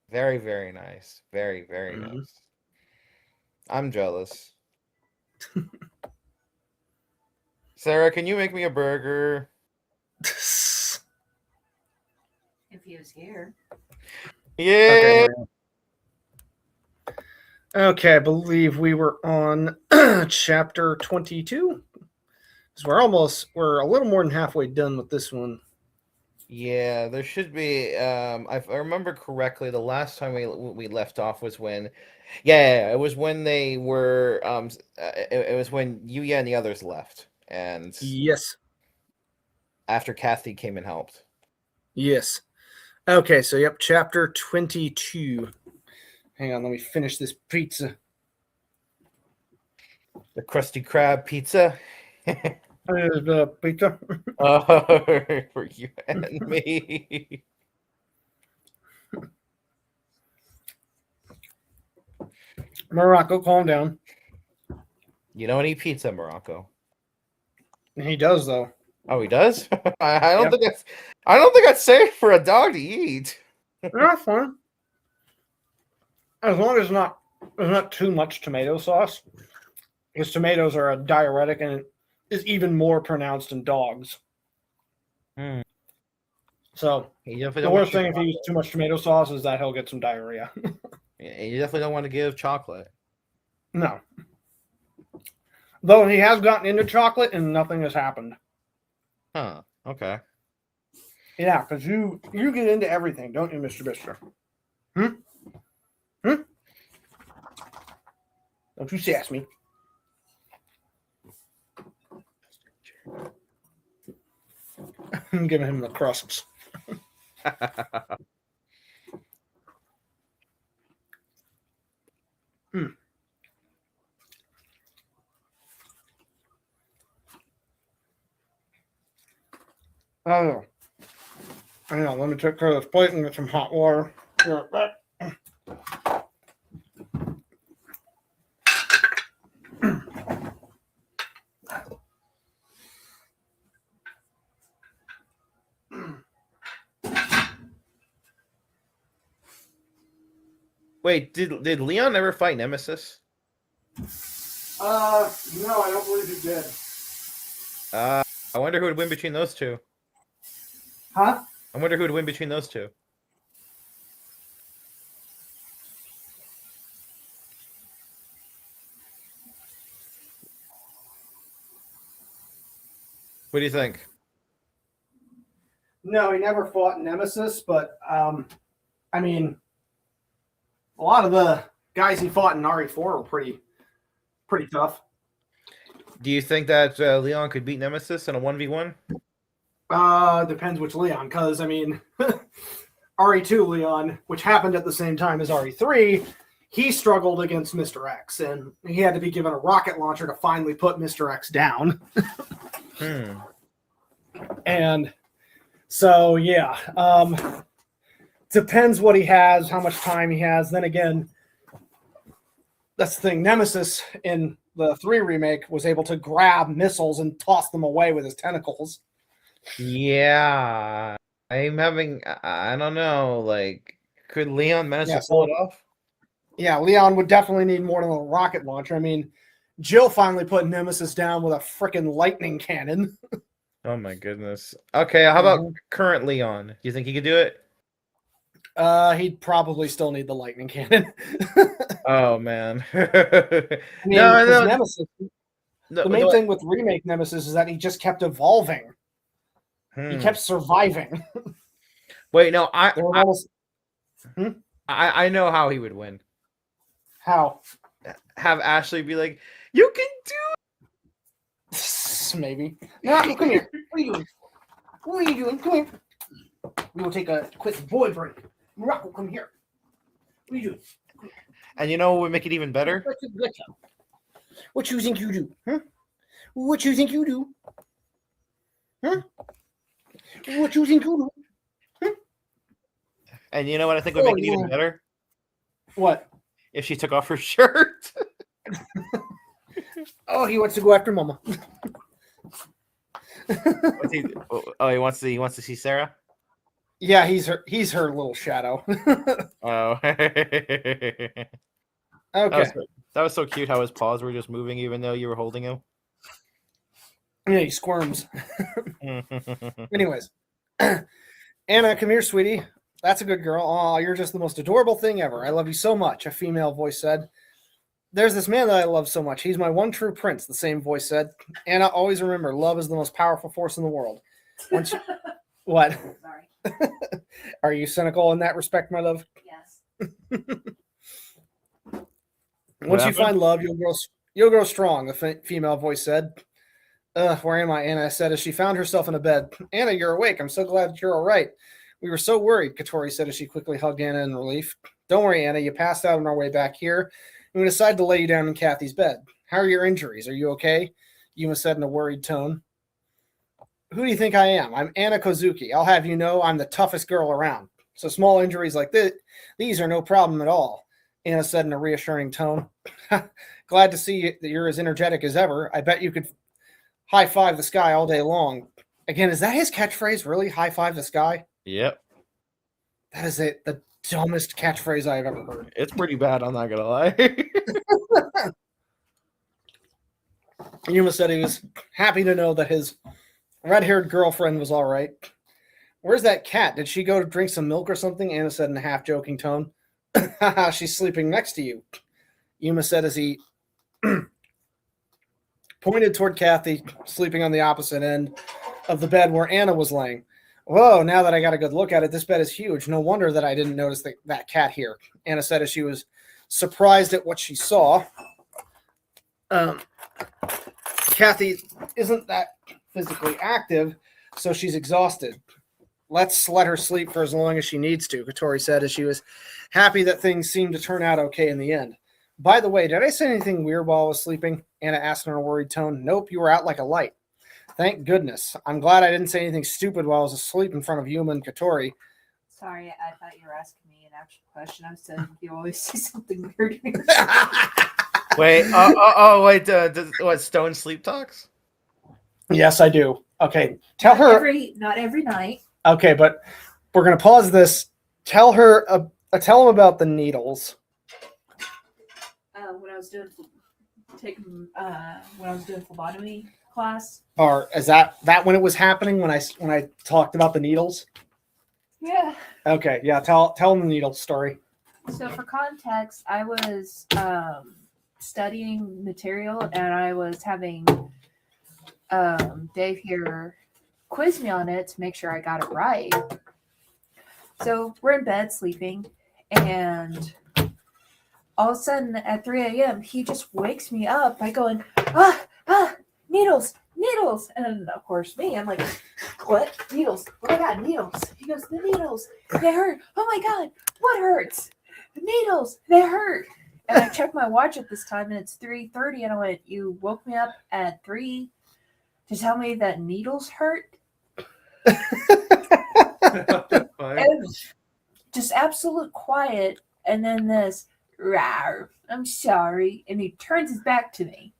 Very, very nice. Very, very nice. I'm jealous. Sarah, can you make me a burger? If he was here. Yeah. Okay, I believe we were on chapter 22. So we're a little more than halfway done with this one. Yeah, there should be. If I remember correctly, the last time we left off was when, it was when they were. It was when Yuya and the others left, and Yes. after Kathy came and helped. Yes. Okay, so yep, chapter 22. Hang on, let me finish this pizza. The Krusty Krab pizza. There's the pizza. Oh, for you and me. Morocco, calm down. You don't eat pizza, Morocco. He does though. Oh, he does. I don't Yep. think that's. I don't think that's safe for a dog to eat. That's fine. As long as there's not too much tomato sauce. Because tomatoes are a diuretic and it is even more pronounced in dogs. Hmm. So You definitely the don't want worst to- thing if you use too much tomato sauce is that he'll get some diarrhea. You definitely don't want to give chocolate. No. Though he has gotten into chocolate and nothing has happened. Huh. Okay. Yeah, because you get into everything, don't you, Mr. Bister? Don't you sass me. I'm giving him the crusts. Oh, hang on. Let me take care of this plate and get some hot water. Be right back. Wait, did Leon ever fight Nemesis? No, I don't believe he did. I wonder who would win between those two. Huh? I wonder who would win between those two. What do you think? No, he never fought Nemesis, but I mean, a lot of the guys he fought in RE4 were pretty tough. Do you think that Leon could beat Nemesis in a 1v1? Depends which Leon, because I mean, RE2 Leon, which happened at the same time as RE3, he struggled against Mr. X, and he had to be given a rocket launcher to finally put Mr. X down. And so, yeah, depends what he has, how much time he has. Then again, that's the thing. Nemesis in the 3 remake was able to grab missiles and toss them away with his tentacles. Yeah. I'm having. I don't know. Like, could Leon manage Yeah, to pull it off? Yeah, Leon would definitely need more than a rocket launcher. I mean, Jill finally put Nemesis down with a freaking lightning cannon. Oh my goodness. Okay, how about current Leon? Do you think he could do it? He'd probably still need the lightning cannon. Oh man. I mean, No, 'cause no, Nemesis, no, the main no, thing with remake Nemesis is that he just kept evolving. He hmm. kept surviving. Wait, no, There was almost I know how he would win. how Have Ashley be like, "You can do maybe. No, come here. What are you doing? What are you doing? Come here. We will take a quick boy break. Morocco, come here. What are you doing? it." And you know what would make it even better? What you think you do? Huh? What you think you do? Huh? What you think you do? And you know what I think would make it even yeah. better? What? If she took off her shirt. Oh, he wants to go after Mama. He wants to see Sarah? Yeah, he's her little shadow. Oh. Okay. That was so cute how his paws were just moving even though you were holding him. Yeah, he squirms. Anyways, Anna, come here, sweetie. That's a good girl. Oh, you're just the most adorable thing ever. I love you so much, a female voice said. There's this man that I love so much. He's my one true prince, the same voice said. Anna, always remember, love is the most powerful force in the world. Once you... What? Sorry. Are you cynical in that respect, my love? Yes. Once you happened? find love, you'll grow strong, the female voice said. Where am I? Anna said as she found herself in a bed. Anna, you're awake. I'm so glad that you're all right. We were so worried, Katori said as she quickly hugged Anna in relief. Don't worry, Anna. You passed out on our way back here, and we decided to lay you down in Kathy's bed. How are your injuries? Are you okay? Yuma said in a worried tone. Who do you think I am? I'm Anna Kozuki. I'll have you know I'm the toughest girl around. So small injuries like these are no problem at all, Anna said in a reassuring tone. Glad to see that you're as energetic as ever. I bet you could high five the sky all day long. Again, is that his catchphrase, really? High five the sky? Yep. That is the dumbest catchphrase I've ever heard. It's pretty bad, I'm not gonna lie. Yuma said he was happy to know that his red-haired girlfriend was all right. Where's that cat? Did she go to drink some milk or something? Anna said in a half-joking tone. She's sleeping next to you, Yuma said as he pointed toward Kathy, sleeping on the opposite end of the bed where Anna was laying. Whoa, now that I got a good look at it, this bed is huge. No wonder that I didn't notice that cat here, Anna said as she was surprised at what she saw. Kathy isn't that physically active, so she's exhausted. Let's let her sleep for as long as she needs to, Katori said as she was happy that things seemed to turn out okay in the end. By the way, did I say anything weird while I was sleeping? Anna asked in a worried tone. Nope, you were out like a light. Thank goodness. I'm glad I didn't say anything stupid while I was asleep in front of Yuma and Katori. Sorry, I thought you were asking me an actual question. I said you always say something weird. Wait, what, Stone sleep talks? Yes, I do. Okay, tell her. Not every night. Okay, but we're gonna pause this. Tell her. Tell him about the needles. When I was doing phlebotomy class. Or is that when it was happening when I talked about the needles? Yeah. Okay, yeah. Tell him the needle story. So for context, I was studying material and I was having Dave here quiz me on it to make sure I got it right. So we're in bed sleeping, and all of a sudden at 3 a.m. he just wakes me up by going, needles. And of course me, I'm like, what? Needles? What I got? Needles. He goes, the needles, they hurt. Oh my God, what hurts? The needles, they hurt. And I checked my watch at this time and it's 3:30, and I went, you woke me up at 3 to tell me that needles hurt? And just absolute quiet, and then this, rawr, I'm sorry, and he turns his back to me.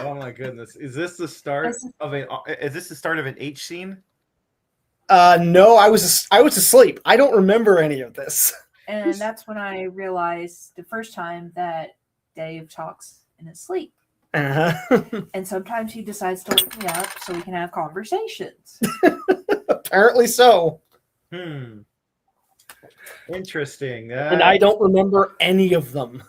Oh my goodness! Is this the start of an H scene? No, I was asleep. I don't remember any of this. And that's when I realized the first time that Dave talks in his sleep. Uh-huh. And sometimes he decides to wake me up so we can have conversations. Apparently so. Interesting. And I don't remember any of them.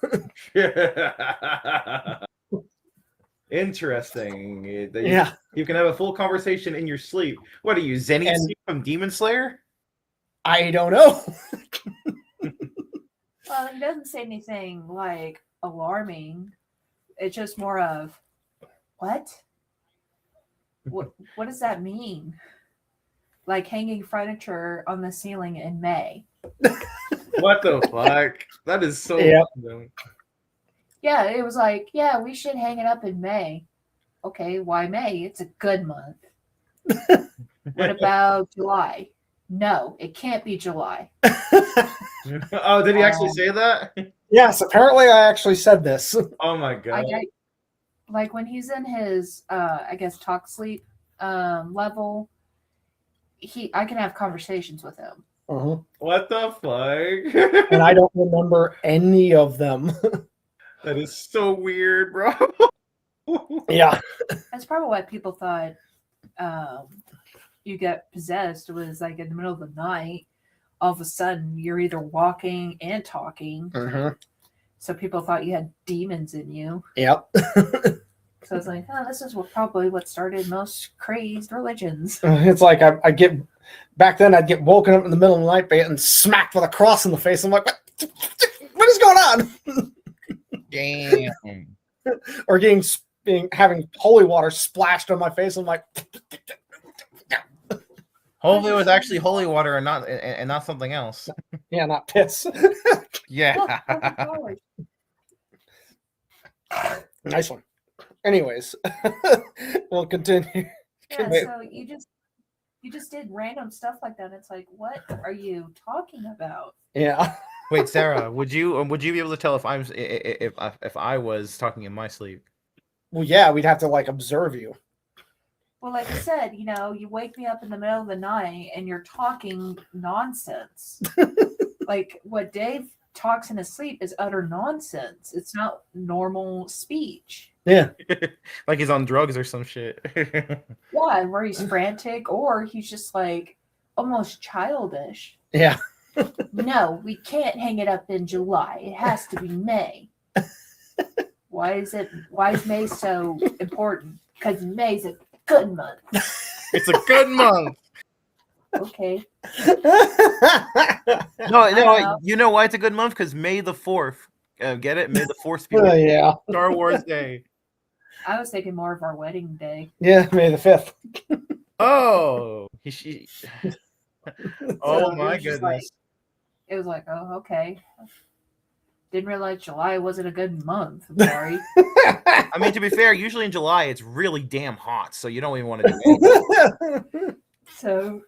Interesting. Yeah. You can have a full conversation in your sleep. What are you, Zenitsu from Demon Slayer? I don't know. Well, he doesn't say anything like alarming. It's just more of, what? What does that mean? Like hanging furniture on the ceiling in May. What the fuck? That is so random. Yeah, it was like, yeah, we should hang it up in May. Okay, why May? It's a good month. What about July? No, it can't be July. Oh, did he actually say that? Yes, apparently I actually said this. Oh my god. Like when he's in his I guess talk sleep level, I can have conversations with him. Uh-huh. What the fuck? And I don't remember any of them. That is so weird, bro. Yeah. That's probably why people thought you get possessed. It was like in the middle of the night, all of a sudden you're either walking and talking. Uh-huh. So people thought you had demons in you. Yep. So it's like, this is probably what started most crazed religions. It's like I get back then. I'd get woken up in the middle of the night by getting smacked with a cross in the face. I'm like, what is going on? Damn. Or having holy water splashed on my face. I'm like, Hopefully, it was actually holy water and not something else. Yeah, not piss. Yeah. Nice one. Anyways, we'll continue. Yeah, Wait. so you just did random stuff like that. And it's like, what are you talking about? Yeah. Wait, Sarah, would you be able to tell if I was talking in my sleep? Well, yeah, we'd have to like observe you. Well, like I said, you wake me up in the middle of the night and you're talking nonsense. Like what Dave talks in his sleep is utter nonsense. It's not normal speech. Yeah. Like he's on drugs or some shit. Yeah, where he's frantic or he's just like almost childish. Yeah. No, we can't hang it up in July. It has to be May. Why is May so important? Because May's a good month. It's a good month. Okay. No, you know why it's a good month? Because May the 4th. Get it? May the 4th be with you. Yeah. Star Wars Day. I was thinking more of our wedding day. Yeah, May the 5th. Oh. Oh So my it was just like- goodness. It was like, oh, okay. Didn't realize July wasn't a good month. I'm sorry. I mean, to be fair, usually in July it's really damn hot, so you don't even want to do anything. So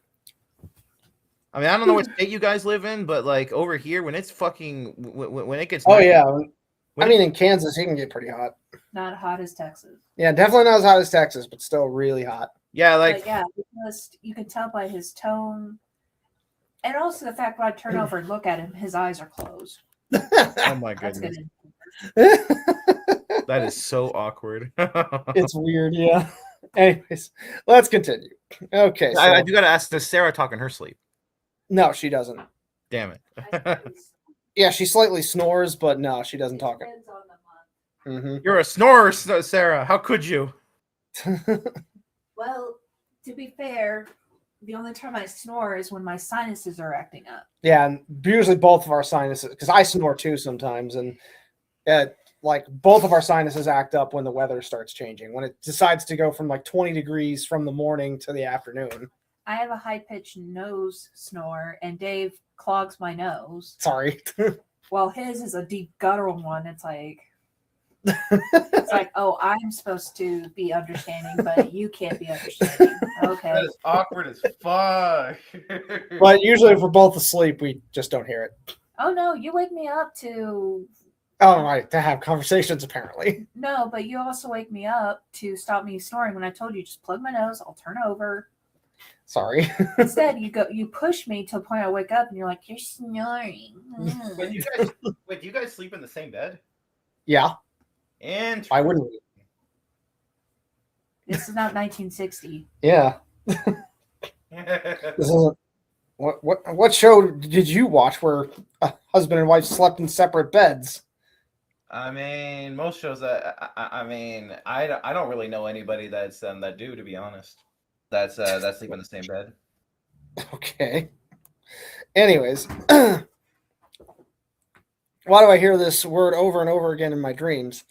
I mean, I don't know what state you guys live in, but like over here, when it's fucking when it gets Oh, nice- yeah. when I mean, in Kansas, it can get pretty hot. not hot as Texas. Yeah, definitely not as hot as Texas, but still really hot. yeah, like But yeah, you can tell by his tone. And also the fact when I turn over and look at him, his eyes are closed. oh my That's goodness, good. that is so awkward. It's weird, yeah. Anyways, let's continue. Okay, so I do gotta ask, does Sarah talk in her sleep? no, she doesn't. Damn it. Yeah, she slightly snores, but no, she doesn't talk. Depends on the month. Mm-hmm. You're a snorer, Sarah. How could you? Well, to be fair, the only time I snore is when my sinuses are acting up. Yeah, and usually both of our sinuses, because I snore too sometimes, and like both of our sinuses act up when the weather starts changing. When it decides to go from like 20 degrees from the morning to the afternoon. I have a high-pitched nose snore, and Dave clogs my nose. Sorry. While his is a deep guttural one. It's like, oh, I'm supposed to be understanding, but you can't be understanding. Okay. That is awkward as fuck. But usually if we're both asleep, we just don't hear it. Oh no, you wake me up to Oh, right, to have conversations apparently. no, but you also wake me up to stop me snoring when I told you just plug my nose, I'll turn over. Sorry. Instead, you push me to the point I wake up and you're like, you're snoring. Wait, do you guys sleep in the same bed? Yeah, And why wouldn't we? This is not 1960. Yeah. This isn't what show did you watch where a husband and wife slept in separate beds? I mean, most shows that I don't really know anybody that's that do, to be honest. That sleep in the same bed. Okay. Anyways, why do I hear this word over and over again in my dreams?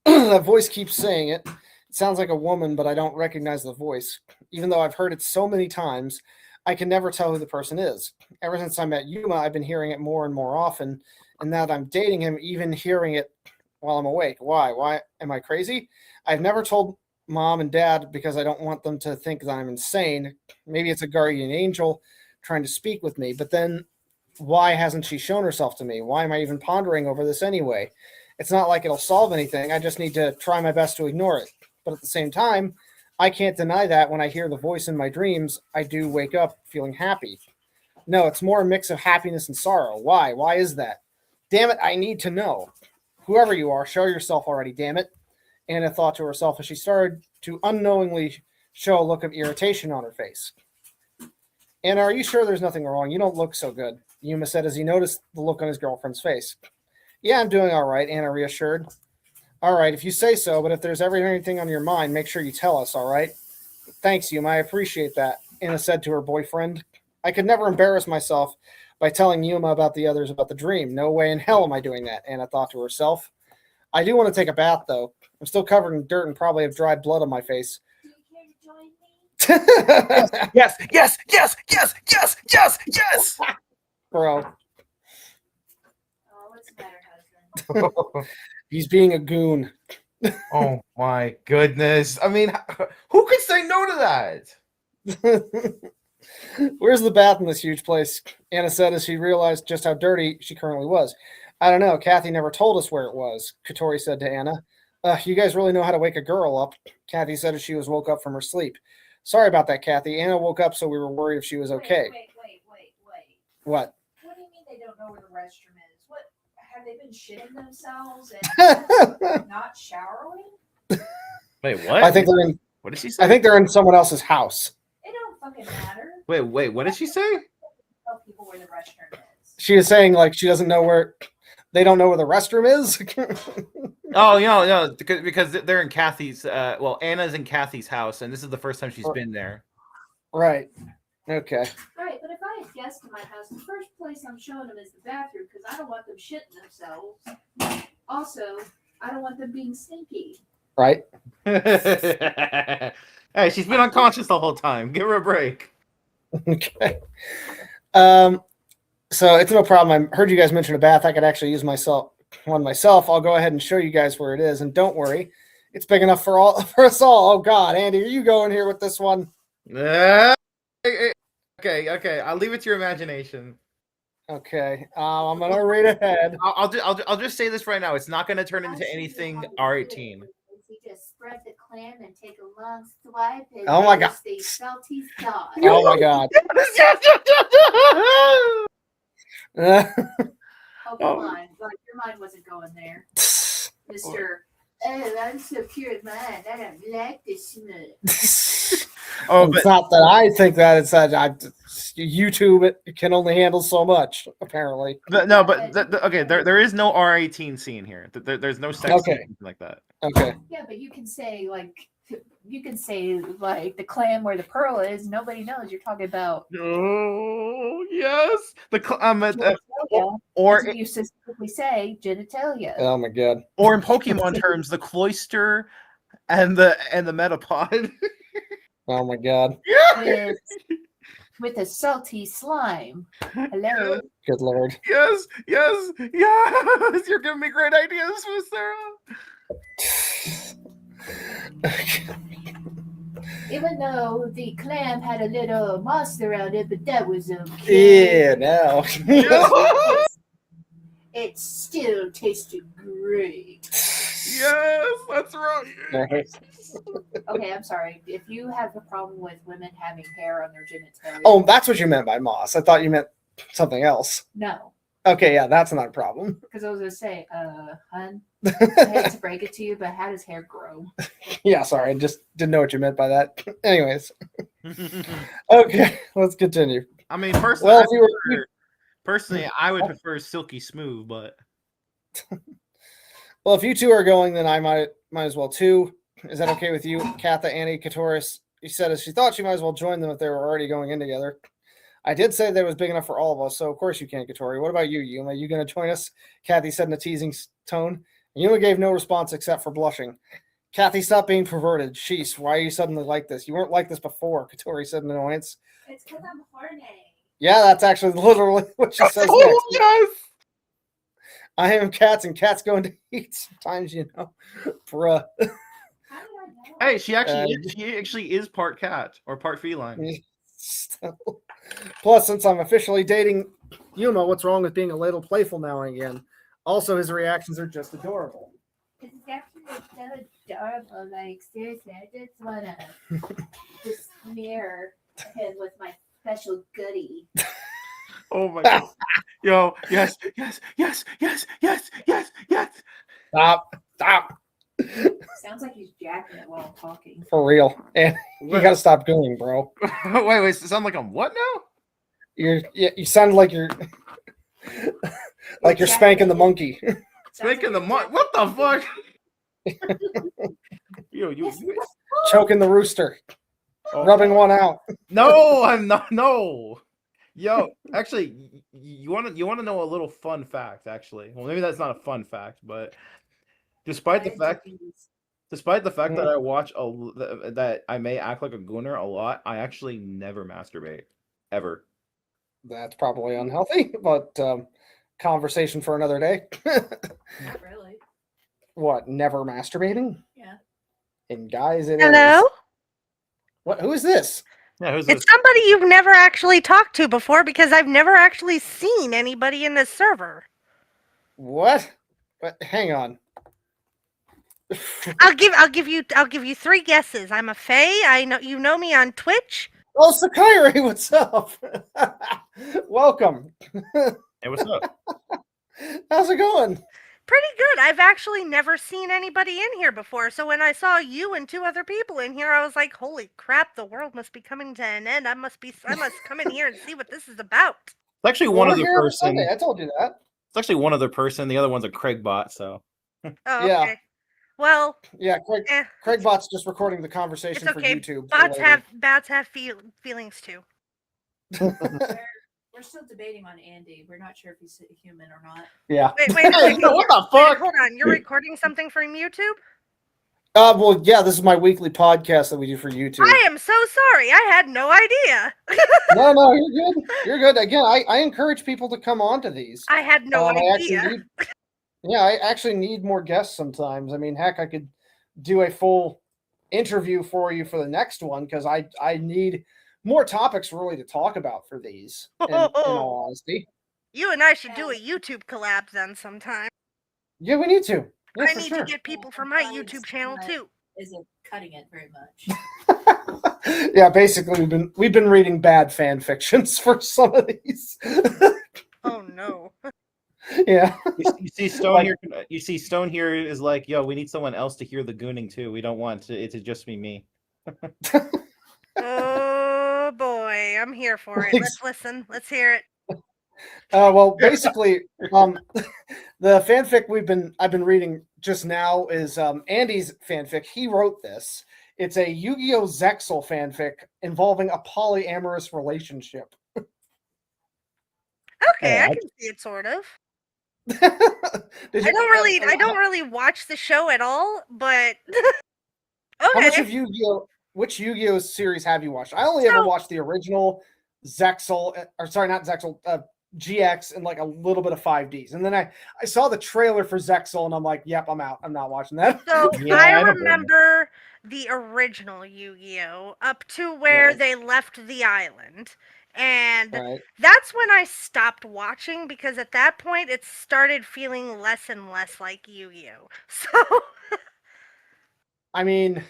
That voice keeps saying it. It sounds like a woman, but I don't recognize the voice. Even though I've heard it so many times, I can never tell who the person is. Ever since I met Yuma, I've been hearing it more and more often, and now that I'm dating him, even hearing it while I'm awake. Why? Why am I crazy? I've never told Mom and Dad because I don't want them to think that I'm insane. Maybe it's a guardian angel trying to speak with me, but then why hasn't she shown herself to me? Why am I even pondering over this anyway? It's not like it'll solve anything. I just need to try my best to ignore it. But at the same time, I can't deny that when I hear the voice in my dreams, I do wake up feeling happy. No, it's more a mix of happiness and sorrow. Why? Why is that? Damn it, I need to know. Whoever you are, show yourself already, damn it. Anna thought to herself as she started to unknowingly show a look of irritation on her face. Anna, are you sure there's nothing wrong? You don't look so good, Yuma said as he noticed the look on his girlfriend's face. Yeah, I'm doing all right, Anna reassured. All right, if you say so, but if there's ever anything on your mind, make sure you tell us, all right? Thanks, Yuma, I appreciate that, Anna said to her boyfriend. I could never embarrass myself by telling Yuma about the others about the dream. No way in hell am I doing that, Anna thought to herself. I do want to take a bath, though. I'm still covered in dirt and probably have dried blood on my face. Do you care to join Yes, yes, yes, yes, yes, yes, yes. Bro, Oh, what's the matter, husband? he's being a goon. Oh my goodness! I mean, who could say no to that? Where's the bath in this huge place? Anna said as she realized just how dirty she currently was. I don't know. Kathy never told us where it was, Katori said to Anna. You guys really know how to wake a girl up, Kathy said as she was woke up from her sleep. Sorry about that, Kathy. Anna woke up, so we were worried if she was okay. Wait. What? What do you mean they don't know where the restroom is? What, have they been shitting themselves and not showering? Wait, what? I think they're in. What did she say? I think they're in someone else's house. It don't fucking matter. Wait. What did she say? Tell people where the restroom is. She is saying like she doesn't know where. They don't know where the restroom is. Oh, no, because they're in Kathy's. Well, Anna's in Kathy's house, and this is the first time she's been there. Right. Okay. Right, but if I have guests in my house, the first place I'm showing them is the bathroom because I don't want them shitting themselves. Also, I don't want them being stinky. Right. Hey, she's been unconscious the whole time. Give her a break. Okay. So it's no problem. I heard you guys mention a bath. I could actually use one myself. I'll go ahead and show you guys where it is, and don't worry, it's big enough for us all. Oh God, Andy, are you going here with this one? Okay. I'll leave it to your imagination. Okay. I'm gonna read ahead. I'll just say this right now. It's not going to turn into anything R18. You just spread the clam and take a long swipe. And Oh my God. Stay salty sauce. Oh my God. Oh, come on. Like, your mind wasn't going there. Mr. Oh, I'm so pure of mind. I don't like this smell. Oh, It's but not that I think that. It's that YouTube it can only handle so much. Apparently. no, but okay. There is no R18 scene here. There's no sex Okay. scene like that. Okay. Yeah, but you can say like the clam where the pearl is. Nobody knows you're talking about. Oh yes, Genitalia, or until you specifically say genitalia. Oh my God. or in Pokemon terms, the cloister and the metapod. Oh my God. With a salty slime. Hello. Good Lord. Yes. You're giving me great ideas, Miss Sarah. Even though the clam had a little moss around it, but that was okay. Yeah. Now. It still tasted great. Yes, that's right. Okay, I'm sorry. If you have a problem with women having hair on their genitalia, Oh, that's what you meant by moss. I thought you meant something else. no. Okay, yeah, that's not a problem. Because I was gonna say, hun, I hate to break it to you, but how does hair grow? Yeah, sorry, I just didn't know what you meant by that. Anyways, okay, let's continue. I mean, personally, Well, I would prefer silky smooth, but Well, if you two are going, then I might as well too. Is that okay with you, Katha, Annie, Katoris? She said as she thought she might as well join them if they were already going in together. I did say that it was big enough for all of us, so of course you can, Katori. What about you, Yuma? Are you going to join us? Kathy said in a teasing tone. Yuma gave no response except for blushing. Kathy, stop being perverted. Sheesh, why are you suddenly like this? You weren't like this before, Katori said in annoyance. It's because I'm horny. Yeah, that's actually literally what she says next. yes. I am cats, and cats going to eat sometimes, you know. Bruh. How did I know? Hey, she actually is part cat or part feline. Plus, since I'm officially dating Yuma, what's wrong with being a little playful now and again? Also, his reactions are just adorable. This is actually so adorable. Like, seriously, I just want to just smear him with my special goodie. Oh my god. Yo, yes. Stop. Sounds like he's jacking it while I'm talking. For real. And you gotta stop going, bro. wait, it sound like I'm what now? You sound like you're like you're spanking the monkey. Spanking the what the fuck? Yo, you Choking the rooster. Rubbing one out. No, I'm not. No. Yo, actually, you want to know a little fun fact? Actually, well, maybe that's not a fun fact, but despite the fact, Despite the fact that I watch that I may act like a gooner a lot, I actually never masturbate ever. That's probably unhealthy, but conversation for another day. Not really. What? Never masturbating? Yeah. And guys, it is. Hello? What? Who is this? Yeah, who's It's this? somebody you've never actually talked to before because I've never actually seen anybody in this server. What? Hang on. I'll give you 3 guesses. I'm a Fae. I know you know me on Twitch. Oh, Sakiri, what's up? Welcome. Hey, what's up? How's it going? Pretty good. I've actually never seen anybody in here before. So when I saw you and 2 other people in here, I was like, "Holy crap, the world must be coming to an end. I must come in here and see what this is about." It's actually one We're other here on person. Sunday, I told you that. It's actually one other person. The other one's a Craig bot. So Oh, Yeah. okay. Well, Yeah, eh, Craigbot's just recording the conversation it's okay. for YouTube. Bots for later. have feelings too. We're still debating on Andy. We're not sure if he's human or not. Yeah. Wait, Hey, wait, what the wait, fuck? hold on. You're recording something from YouTube? Well, yeah, this is my weekly podcast that we do for YouTube. I am so sorry. I had no idea. No, you're good. You're good. Again, I encourage people to come on to these. I had no idea. I actually need more guests sometimes. I mean, heck, I could do a full interview for you for the next one because I need more topics really to talk about for these. In all honesty, You and I should do a YouTube collab then sometime. yeah, we need to. Yeah, I for need sure. to get people for my YouTube channel too. Isn't cutting it very much. Yeah, basically we've been reading bad fan fictions for some of these. Oh no. Yeah. you see Stone here. You see Stone here is like, yo, we need someone else to hear the gooning too. We don't want it to just be me. Oh boy, I'm here for it. Let's listen. Let's hear it. Well, basically, the fanfic I've been reading just now is Andy's fanfic. He wrote this. It's a Yu-Gi-Oh! Zexal fanfic involving a polyamorous relationship. Okay, I can see it sort of. I don't really watch the show at all, but How much okay. of Yu-Gi-Oh? Which Yu-Gi-Oh series have you watched? I only ever watched the original Zexal, or sorry, not Zexal, GX, and like a little bit of 5Ds. And then I saw the trailer for Zexal, and I'm like, yep, I'm out. I'm not watching that. So Yeah, I I don't blame remember the original Yu-Gi-Oh! Up to where Right. they left the island. And Right. that's when I stopped watching because at that point it started feeling less and less like Yu-Gi-Oh! So I mean,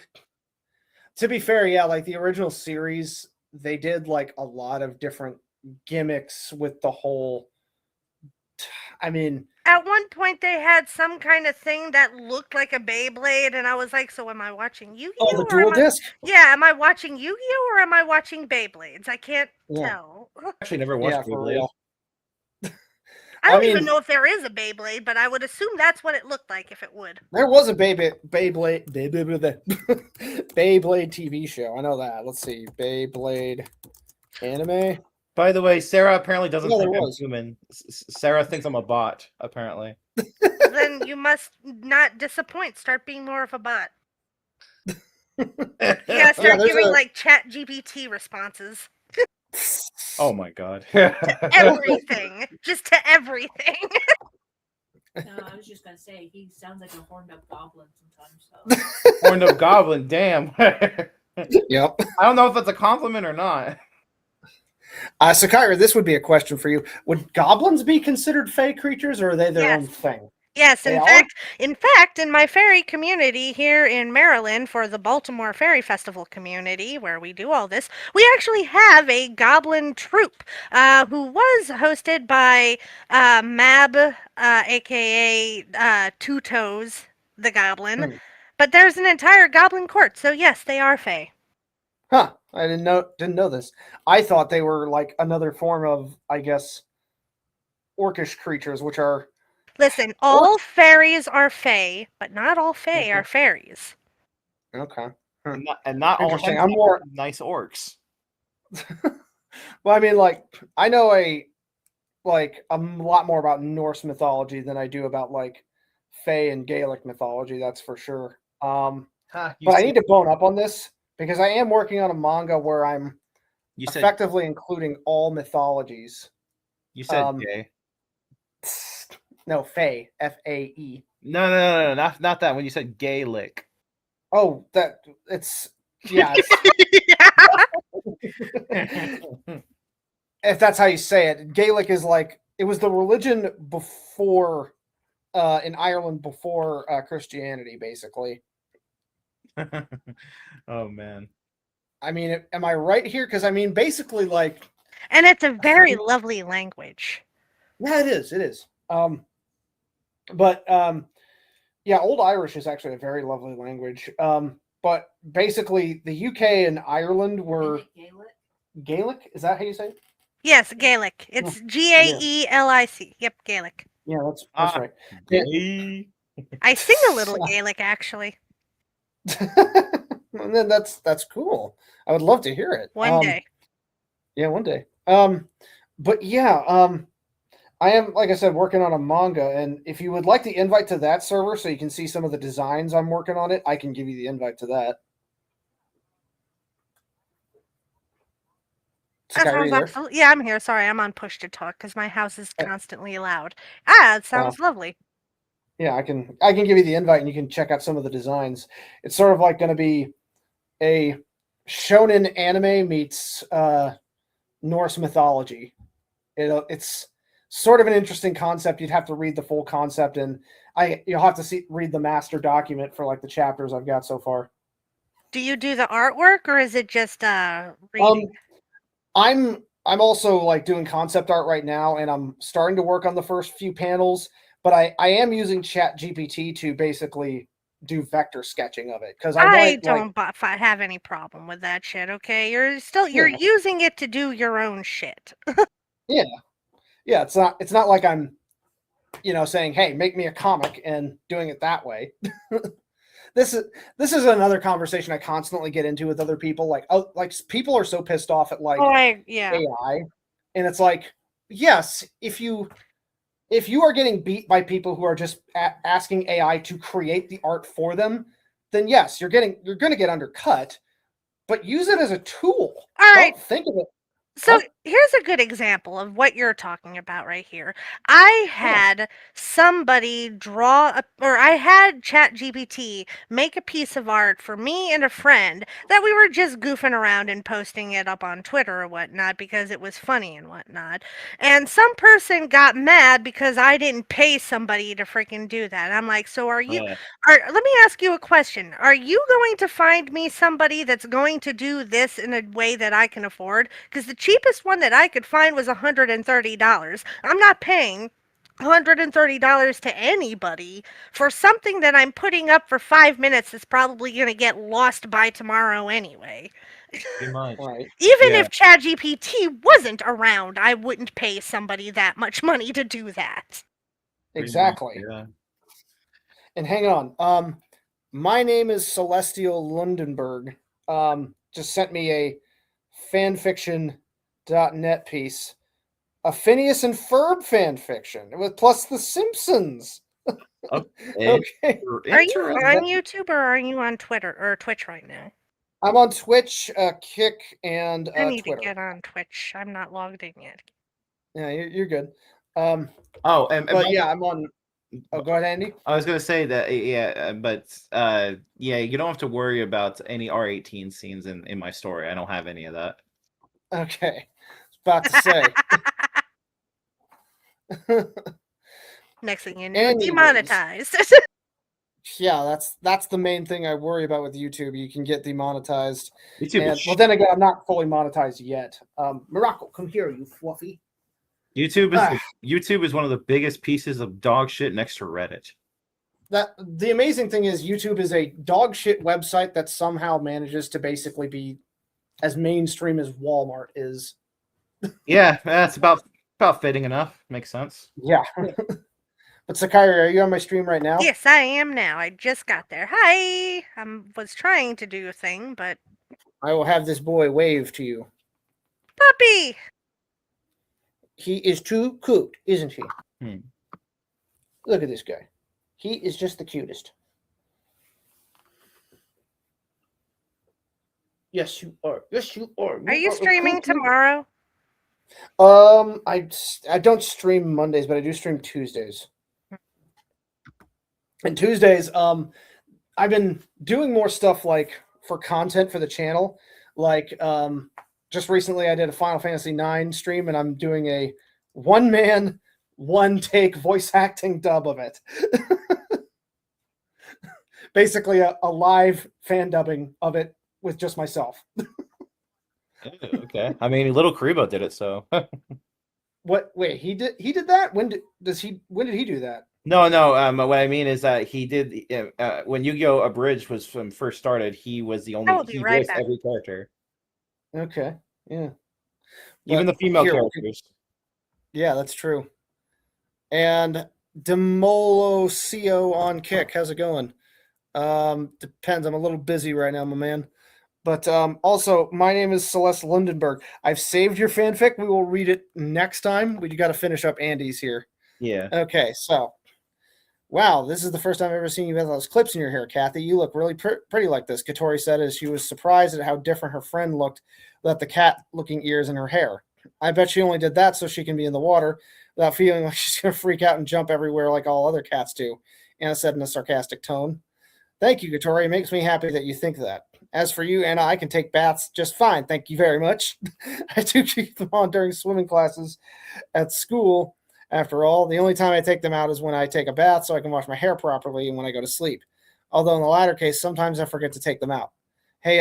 to be fair, yeah, like the original series, they did like a lot of different gimmicks with the whole. I mean, at one point they had some kind of thing that looked like a Beyblade, and I was like, so am I watching Yu-Gi-Oh! the or dual am I... disc. Yeah, am I watching Yu-Gi-Oh! Or am I watching Beyblades? I can't tell. Actually, never Yeah, watched for Beyblade. real. I don't I even mean- know if there is a Beyblade, but I would assume that's what it looked like if it would. There was a Beyblade TV show. I know that. Let's see, Beyblade anime. By the way, Sarah apparently doesn't Yeah, there think I'm was. human. Sarah thinks I'm a bot. Apparently. Then you must not disappoint. Start being more of a bot. You gotta Yeah, start there's giving a- like Chat GPT responses. Oh my god. Everything. Just to everything. No, I was just gonna say he sounds like a horned up goblin sometimes. So. Horned up goblin. Damn. I Yep. don't know if that's a compliment or not. So, Kyra, this would be a question for you. Would goblins be considered fey creatures, or are they their Yes. own thing? Yes, They in are? fact, in my fairy community here in Maryland for the Baltimore Fairy Festival community where we do all this, we actually have a goblin troupe who was hosted by Mab, aka Two Toes, the goblin. Hmm. But there's an entire goblin court, so yes, they are fae. Huh? I didn't know this. I thought they were like another form of, I guess, orcish creatures, which are. Listen, all fairies are fae, but not all fae are fairies. Okay. And not all Interesting. hentai I'm more- are nice orcs. Well, I mean, like, I know a lot more about Norse mythology than I do about like Fey and Gaelic mythology. That's for sure. But You I said, need to bone up on this because I am working on a manga where I'm you said effectively including all mythologies. gay. No, Fae, Fae. No, not that. When you said Gaelic. Oh, it's it's if that's how you say it. Gaelic is like it was the religion before in Ireland before Christianity, basically. Oh man. I mean, am I right here? Because I mean, basically, like, And it's a very lovely language. yeah, it is. It is. But yeah, Old Irish is actually a very lovely language. But basically, the UK and Ireland were Gaelic. Is that how you say it? Yes, Gaelic. It's Gaelic. Yep, Gaelic. Yeah, that's right. Gay. I sing a little Gaelic, actually. And then that's cool. I would love to hear it. One day. Yeah, one day. But yeah, I am, like I said, working on a manga, and if you would like the invite to that server so you can see some of the designs I'm working on it, I can give you the invite to that. That Sky, are sounds you there? absolutely. Yeah, I'm here. Sorry, I'm on push to talk because my house is constantly loud. Ah, it sounds lovely. Yeah, I can give you the invite and you can check out some of the designs. It's sort of like going to be a shonen anime meets Norse mythology. It's sort of an interesting concept. You'd have to read the full concept, and you'll have to read the master document for like the chapters I've got so far. Do you do the artwork or is it just reading? I'm also like doing concept art right now, and I'm starting to work on the first few panels. But I am using Chat GPT to basically do vector sketting of it because I don't have any problem with that shit. Okay, you're Yeah. using it to do your own shit. Yeah. It's not like I'm saying, hey, make me a comic and doing it that way. This is another conversation I constantly get into with other people. Like people are so pissed off at like AI, and it's like, yes, if you are getting beat by people who are just asking AI to create the art for them, then yes, you're going to get undercut. But use it as a tool. All right. Don't think of it. So here's a good example of what you're talking about right here. I had somebody I had ChatGPT make a piece of art for me and a friend that we were just goofing around and posting it up on Twitter or whatnot because it was funny and whatnot. And some person got mad because I didn't pay somebody to freaking do that. I'm like, so are you? Let me ask you a question. Are you going to find me somebody that's going to do this in a way that I can afford? Because the cheapest one that I could find was $130. I'm not paying $130 to anybody for something that I'm putting up for 5 minutes that's probably going to get lost by tomorrow anyway. Pretty much. Right. Even if ChatGPT wasn't around, I wouldn't pay somebody that much money to do that. Exactly. Yeah. And hang on. My name is Celestial Lundenberg. Just sent me a fanfiction.net piece. A Phineas and Ferb fanfiction with plus The Simpsons. Okay. Are you on YouTube or are you on Twitter or Twitch right now? I'm on Twitch, Kick, and I need Twitter. to get on Twitch. I'm not logged in yet. Yeah, you're good. I'm on. Oh, go ahead, Andy. I was gonna say that, you don't have to worry about any R18 scenes in my story. I don't have any of that. Okay, about to say. Next thing you know, demonetized. Yeah, that's the main thing I worry about with YouTube. You can get demonetized. YouTube then again, I'm not fully monetized yet. Morocco, come here, you fluffy. YouTube is one of the biggest pieces of dog shit next to Reddit. The amazing thing is YouTube is a dog shit website that somehow manages to basically be as mainstream as Walmart is. Yeah, that's about fitting enough. Makes sense. Yeah. But Sakari, are you on my stream right now? Yes, I am now. I just got there. Hi! I was trying to do a thing, but... I will have this boy wave to you. Puppy! He is too cute, isn't he? Hmm. Look at this guy. He is just the cutest. Yes, you are. Yes, you are. Are you a streaming cool kid. tomorrow? I don't stream Mondays, but I do stream Tuesdays. And Tuesdays, I've been doing more stuff like for content for the channel. Like just recently I did a Final Fantasy IX stream and I'm doing a one man, one take voice acting dub of it. Basically a live fan dubbing of it with just myself. Okay. I mean, Little Karibo did it, so. What? Wait, he did that? When did he do that? No. What I mean is that he did when Yu-Gi-Oh! Abridged was when first started. He was the only. I will be He right voiced back. every character, Okay, yeah. even But the female here- characters. Yeah, that's true. And Demolo CO on Kick, how's it going? Depends. I'm a little busy right now, my man. But also, my name is Celeste Lundenberg. I've saved your fanfic. We will read it next time. We got to finish up Andy's here. Yeah. Okay, so. Wow, this is the first time I've ever seen you with those clips in your hair, Kathy. You look really pretty like this, Katori said as she was surprised at how different her friend looked without the cat-looking ears in her hair. I bet she only did that so she can be in the water without feeling like she's going to freak out and jump everywhere like all other cats do, Anna said in a sarcastic tone. Thank you, Katori. It makes me happy that you think that. As for you, Anna, I can take baths just fine. Thank you very much. I do keep them on during swimming classes at school. After all, the only time I take them out is when I take a bath so I can wash my hair properly and when I go to sleep. Although in the latter case, sometimes I forget to take them out. Hey,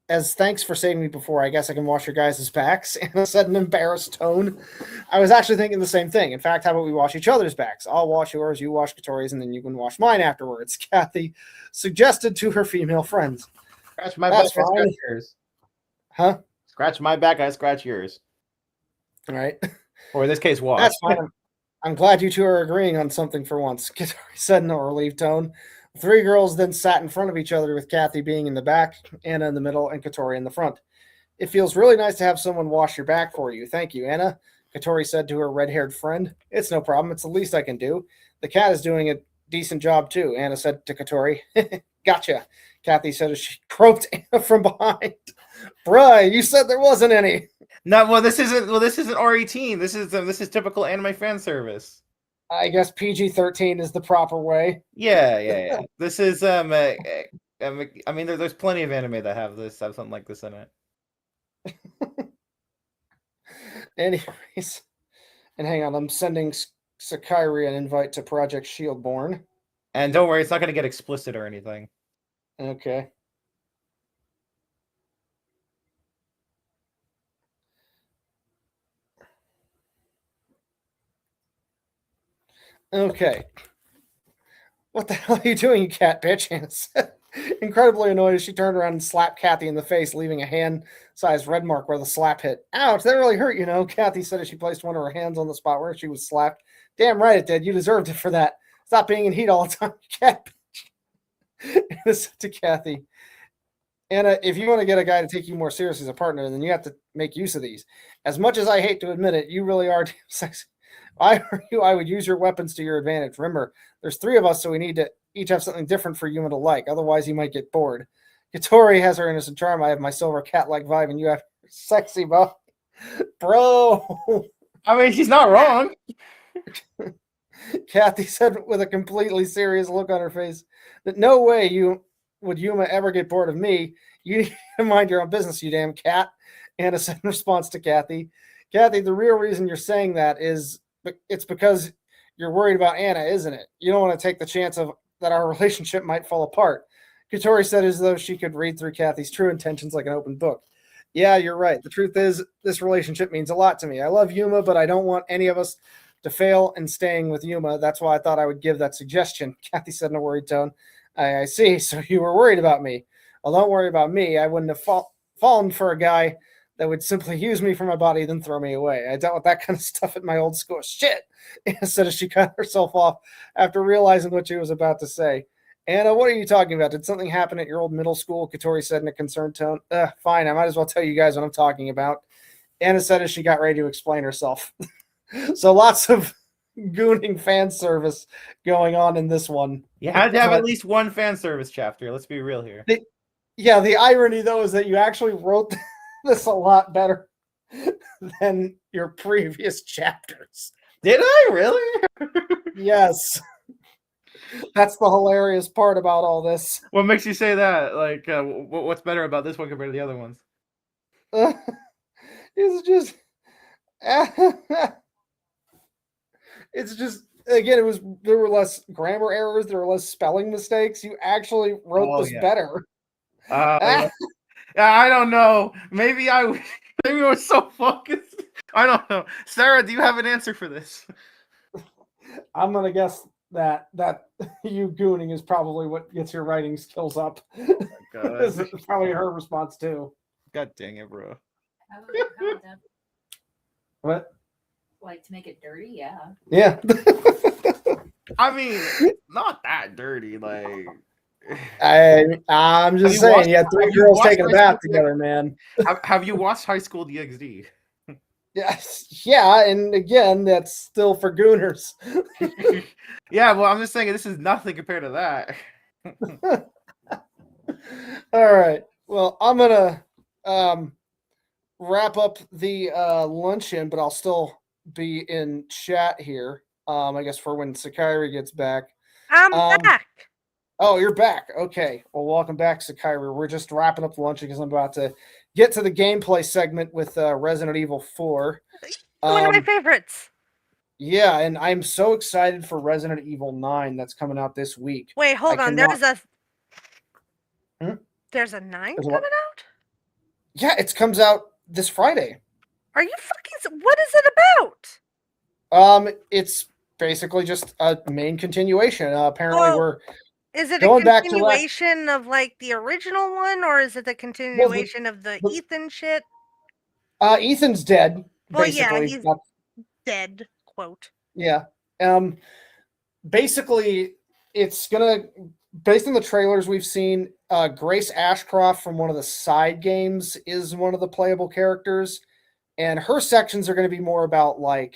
as thanks for saving me before, I guess I can wash your guys' backs. Anna said in an embarrassed tone. I was actually thinking the same thing. In fact, how about we wash each other's backs? I'll wash yours, you wash Katori's, and then you can wash mine afterwards, Kathy suggested to her female friends. Scratch my That's back, I fine. scratch yours. Huh? Scratch my back, I scratch yours. All right. Or in this case, wash. That's fine. I'm glad you two are agreeing on something for once, Katori said in a relieved tone. The three girls then sat in front of each other with Kathy being in the back, Anna in the middle, and Katori in the front. It feels really nice to have someone wash your back for you. Thank you, Anna, Katori said to her red-haired friend. It's no problem. It's the least I can do. The cat is doing a decent job too, Anna said to Katori. Gotcha, Kathy said as she groped Anna from behind. Bruh, you said there wasn't any. No, well, this isn't R18. This is typical anime fan service. I guess PG-13 is the proper way. Yeah. This is I mean, there's plenty of anime that have something like this in it. Anyways, and hang on, I'm sending Sakiri an invite to Project Shieldborn. And don't worry, it's not going to get explicit or anything. Okay. Okay. What the hell are you doing, you cat bitch? Anna said. Incredibly annoyed as she turned around and slapped Kathy in the face, leaving a hand-sized red mark where the slap hit. Ouch, that really hurt, you know, Kathy said as she placed one of her hands on the spot where she was slapped. Damn right it did. You deserved it for that. Stop being in heat all the time, cat bitch. Anna said to Kathy. Anna, if you want to get a guy to take you more seriously as a partner, then you have to make use of these. As much as I hate to admit it, you really are damn sexy. I would use your weapons to your advantage. Remember, there's three of us, so we need to each have something different for Yuma to like. Otherwise, you might get bored. Katori has her innocent charm. I have my silver cat-like vibe, and you have sexy body. Bro. I mean, she's not wrong. Kathy said with a completely serious look on her face that no way Yuma ever get bored of me. You need to mind your own business, you damn cat. Anna said in response to Kathy. Kathy, the real reason you're saying that is it's because you're worried about Anna, isn't it? You don't want to take the chance of that our relationship might fall apart. Katori said as though she could read through Kathy's true intentions like an open book. Yeah, you're right. The truth is, this relationship means a lot to me. I love Yuma, but I don't want any of us to fail in staying with Yuma. That's why I thought I would give that suggestion, Kathy said in a worried tone. I see. So you were worried about me. Well, don't worry about me. I wouldn't have fallen for a guy that would simply use me for my body, then throw me away. I dealt with that kind of stuff at my old school. Shit, Anna said as she cut herself off after realizing what she was about to say. Anna, what are you talking about? Did something happen at your old middle school? Katori said in a concerned tone. Fine, I might as well tell you guys what I'm talking about. Anna said as she got ready to explain herself. So lots of gooning fan service going on in this one. You had to have at least one fan service chapter. Let's be real here. Yeah, the irony though is that you actually wrote this a lot better than your previous chapters. Did I really? Yes. That's the hilarious part about all this. What makes you say that? Like, what's better about this one compared to the other ones? It's just it's just again there were less grammar errors, there were less spelling mistakes. You actually wrote this better. Yeah, I don't know. Maybe I was so focused. I don't know. Sarah, do you have an answer for this? I'm gonna guess that you gooning is probably what gets your writing skills up. God. It's probably her response too. God dang it, bro. How about that? What? Like to make it dirty? Yeah. Yeah. I mean, not that dirty. Like, I'm just saying, you had three girls taking a bath together, man. Have you watched High School DxD? Yes, yeah, and again, that's still for gooners. Yeah, well, I'm just saying this is nothing compared to that. All right. Well, I'm gonna wrap up the luncheon, but I'll still be in chat here. I guess for when Sakiri gets back. I'm back. Oh, you're back. Okay. Well, welcome back, Sakiri. We're just wrapping up the luncheon because I'm about to get to the gameplay segment with Resident Evil 4. One of my favorites. Yeah, and I'm so excited for Resident Evil 9 that's coming out this week. Wait, hold on. cannot- There's a 9 There's coming what? out? Yeah, it comes out this Friday. Are you fucking... What is it about? It's basically just a main continuation. Apparently, Well, we're Is it going a back to continuation of like the original one, or is it the continuation of the Ethan shit? Ethan's dead. Well, yeah, Basically, he's dead. Quote. yeah. Basically, it's gonna based on the trailers we've seen. Grace Ashcroft from one of the side games is one of the playable characters, and her sections are going to be more about like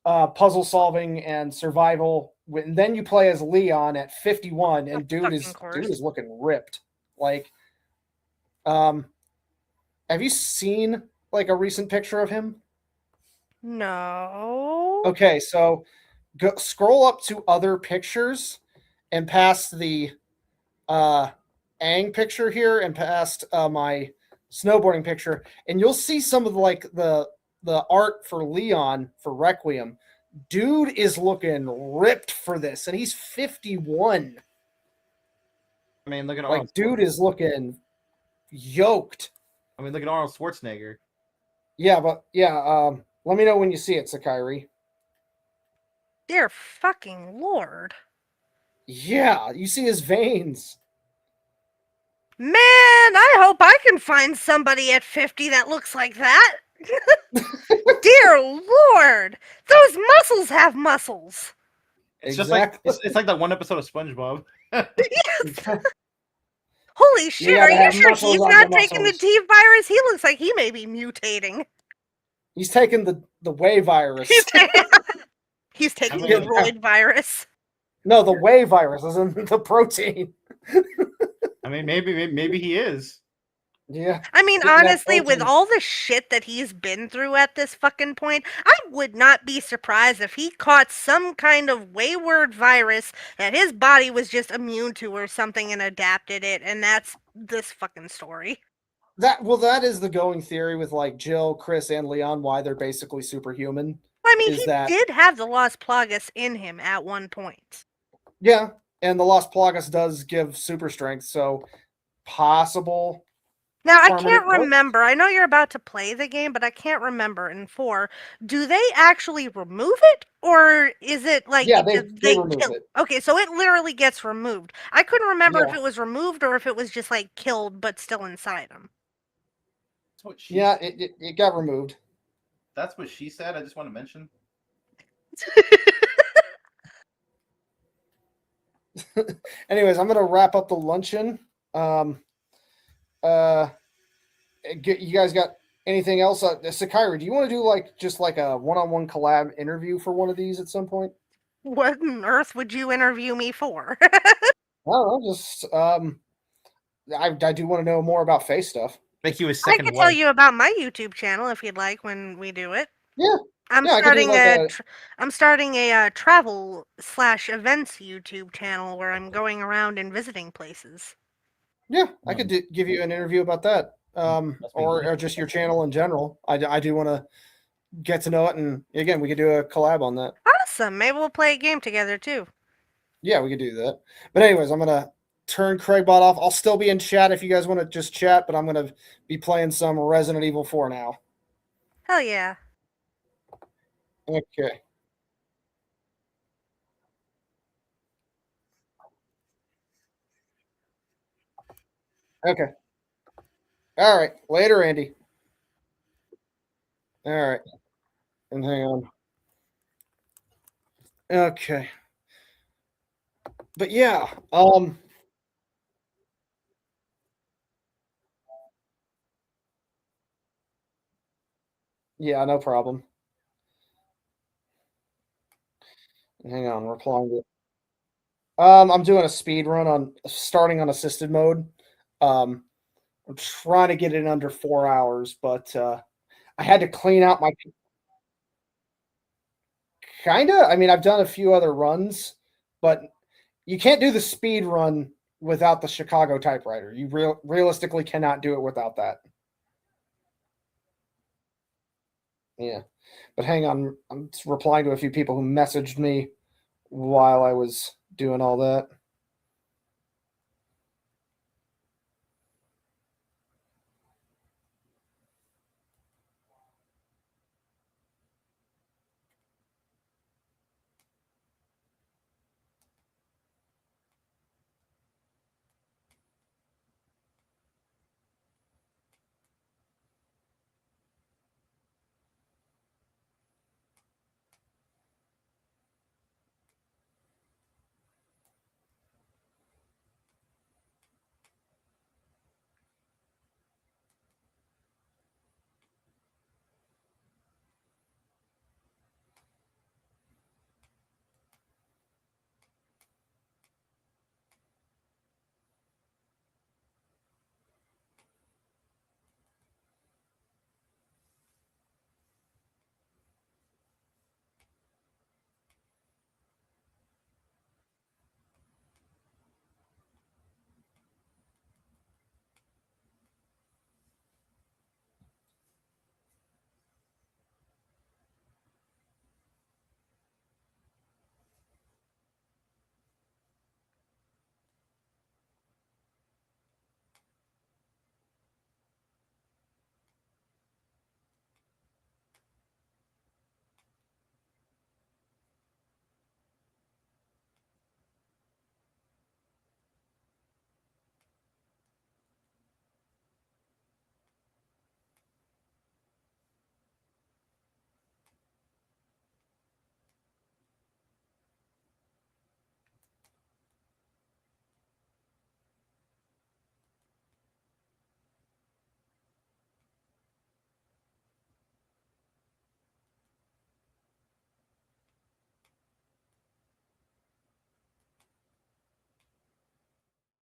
puzzle solving and survival. And then you play as Leon at 51, and dude is looking ripped. Like, have you seen like a recent picture of him? No. Okay, so scroll up to other pictures and past the Aang picture here and past my snowboarding picture, and you'll see some of the art for Leon for Requiem. Dude is looking ripped for this, and he's 51. I mean, look at Arnold. Like, dude is looking yoked. I mean, look at Arnold Schwarzenegger. Yeah, but yeah, let me know when you see it, Sakiri. Dear fucking Lord. Yeah, you see his veins. Man, I hope I can find somebody at 50 that looks like that. Dear Lord, those muscles have muscles. It's exactly. Just like it's like that one episode of SpongeBob. Yes. Holy shit! Are you sure he's not taking the T virus? He looks like he may be mutating. He's taking the Way virus. He's taking the roid virus. No, the Way virus isn't the protein. I mean, maybe he is. Yeah. I mean, honestly, with all the shit that he's been through at this fucking point, I would not be surprised if he caught some kind of wayward virus that his body was just immune to or something and adapted it, and that's this fucking story. That is the going theory with like Jill, Chris, and Leon, why they're basically superhuman. I mean, he did have the Lost Plagas in him at one point. Yeah, and the Lost Plagas does give super strength, so possible. Now, I can't remember. I know you're about to play the game, but I can't remember. In 4, do they actually remove it? Or is it like they remove kill it? Okay, so it literally gets removed. I couldn't remember if it was removed or if it was just like killed but still inside him. Yeah, it got removed. That's what she said. I just want to mention. Anyways, I'm gonna wrap up the luncheon. You guys got anything else? Sakira, do you want to do like just like a one-on-one collab interview for one of these at some point? What on earth would you interview me for? I don't know, just I do want to know more about face stuff. Make you a I second can tell wife. you about my YouTube channel if you'd like when we do it. Yeah, I'm yeah, I could do starting like a a I'm starting a travel / events YouTube channel where I'm going around and visiting places. yeah. I could give you an interview about that, Must be or just your channel in general. I do want to get to know it, and again, we could do a collab on that. Awesome. Maybe we'll play a game together too. Yeah, we could do that. But anyways, I'm gonna turn Craigbot off. I'll still be in chat if you guys want to just chat, but I'm gonna be playing some Resident Evil 4 now. Hell yeah. Okay. Okay. All right. Later, Andy. All right. And hang on. Okay. But yeah, yeah, no problem. Hang on, replying to I'm doing a speed run on starting on assisted mode. Um, I'm trying to get it in under 4 hours, but I had to clean out my kinda. I mean, I've done a few other runs, but you can't do the speed run without the Chicago typewriter. You realistically cannot do it without that. Yeah, but hang on, I'm replying to a few people who messaged me while I was doing all that.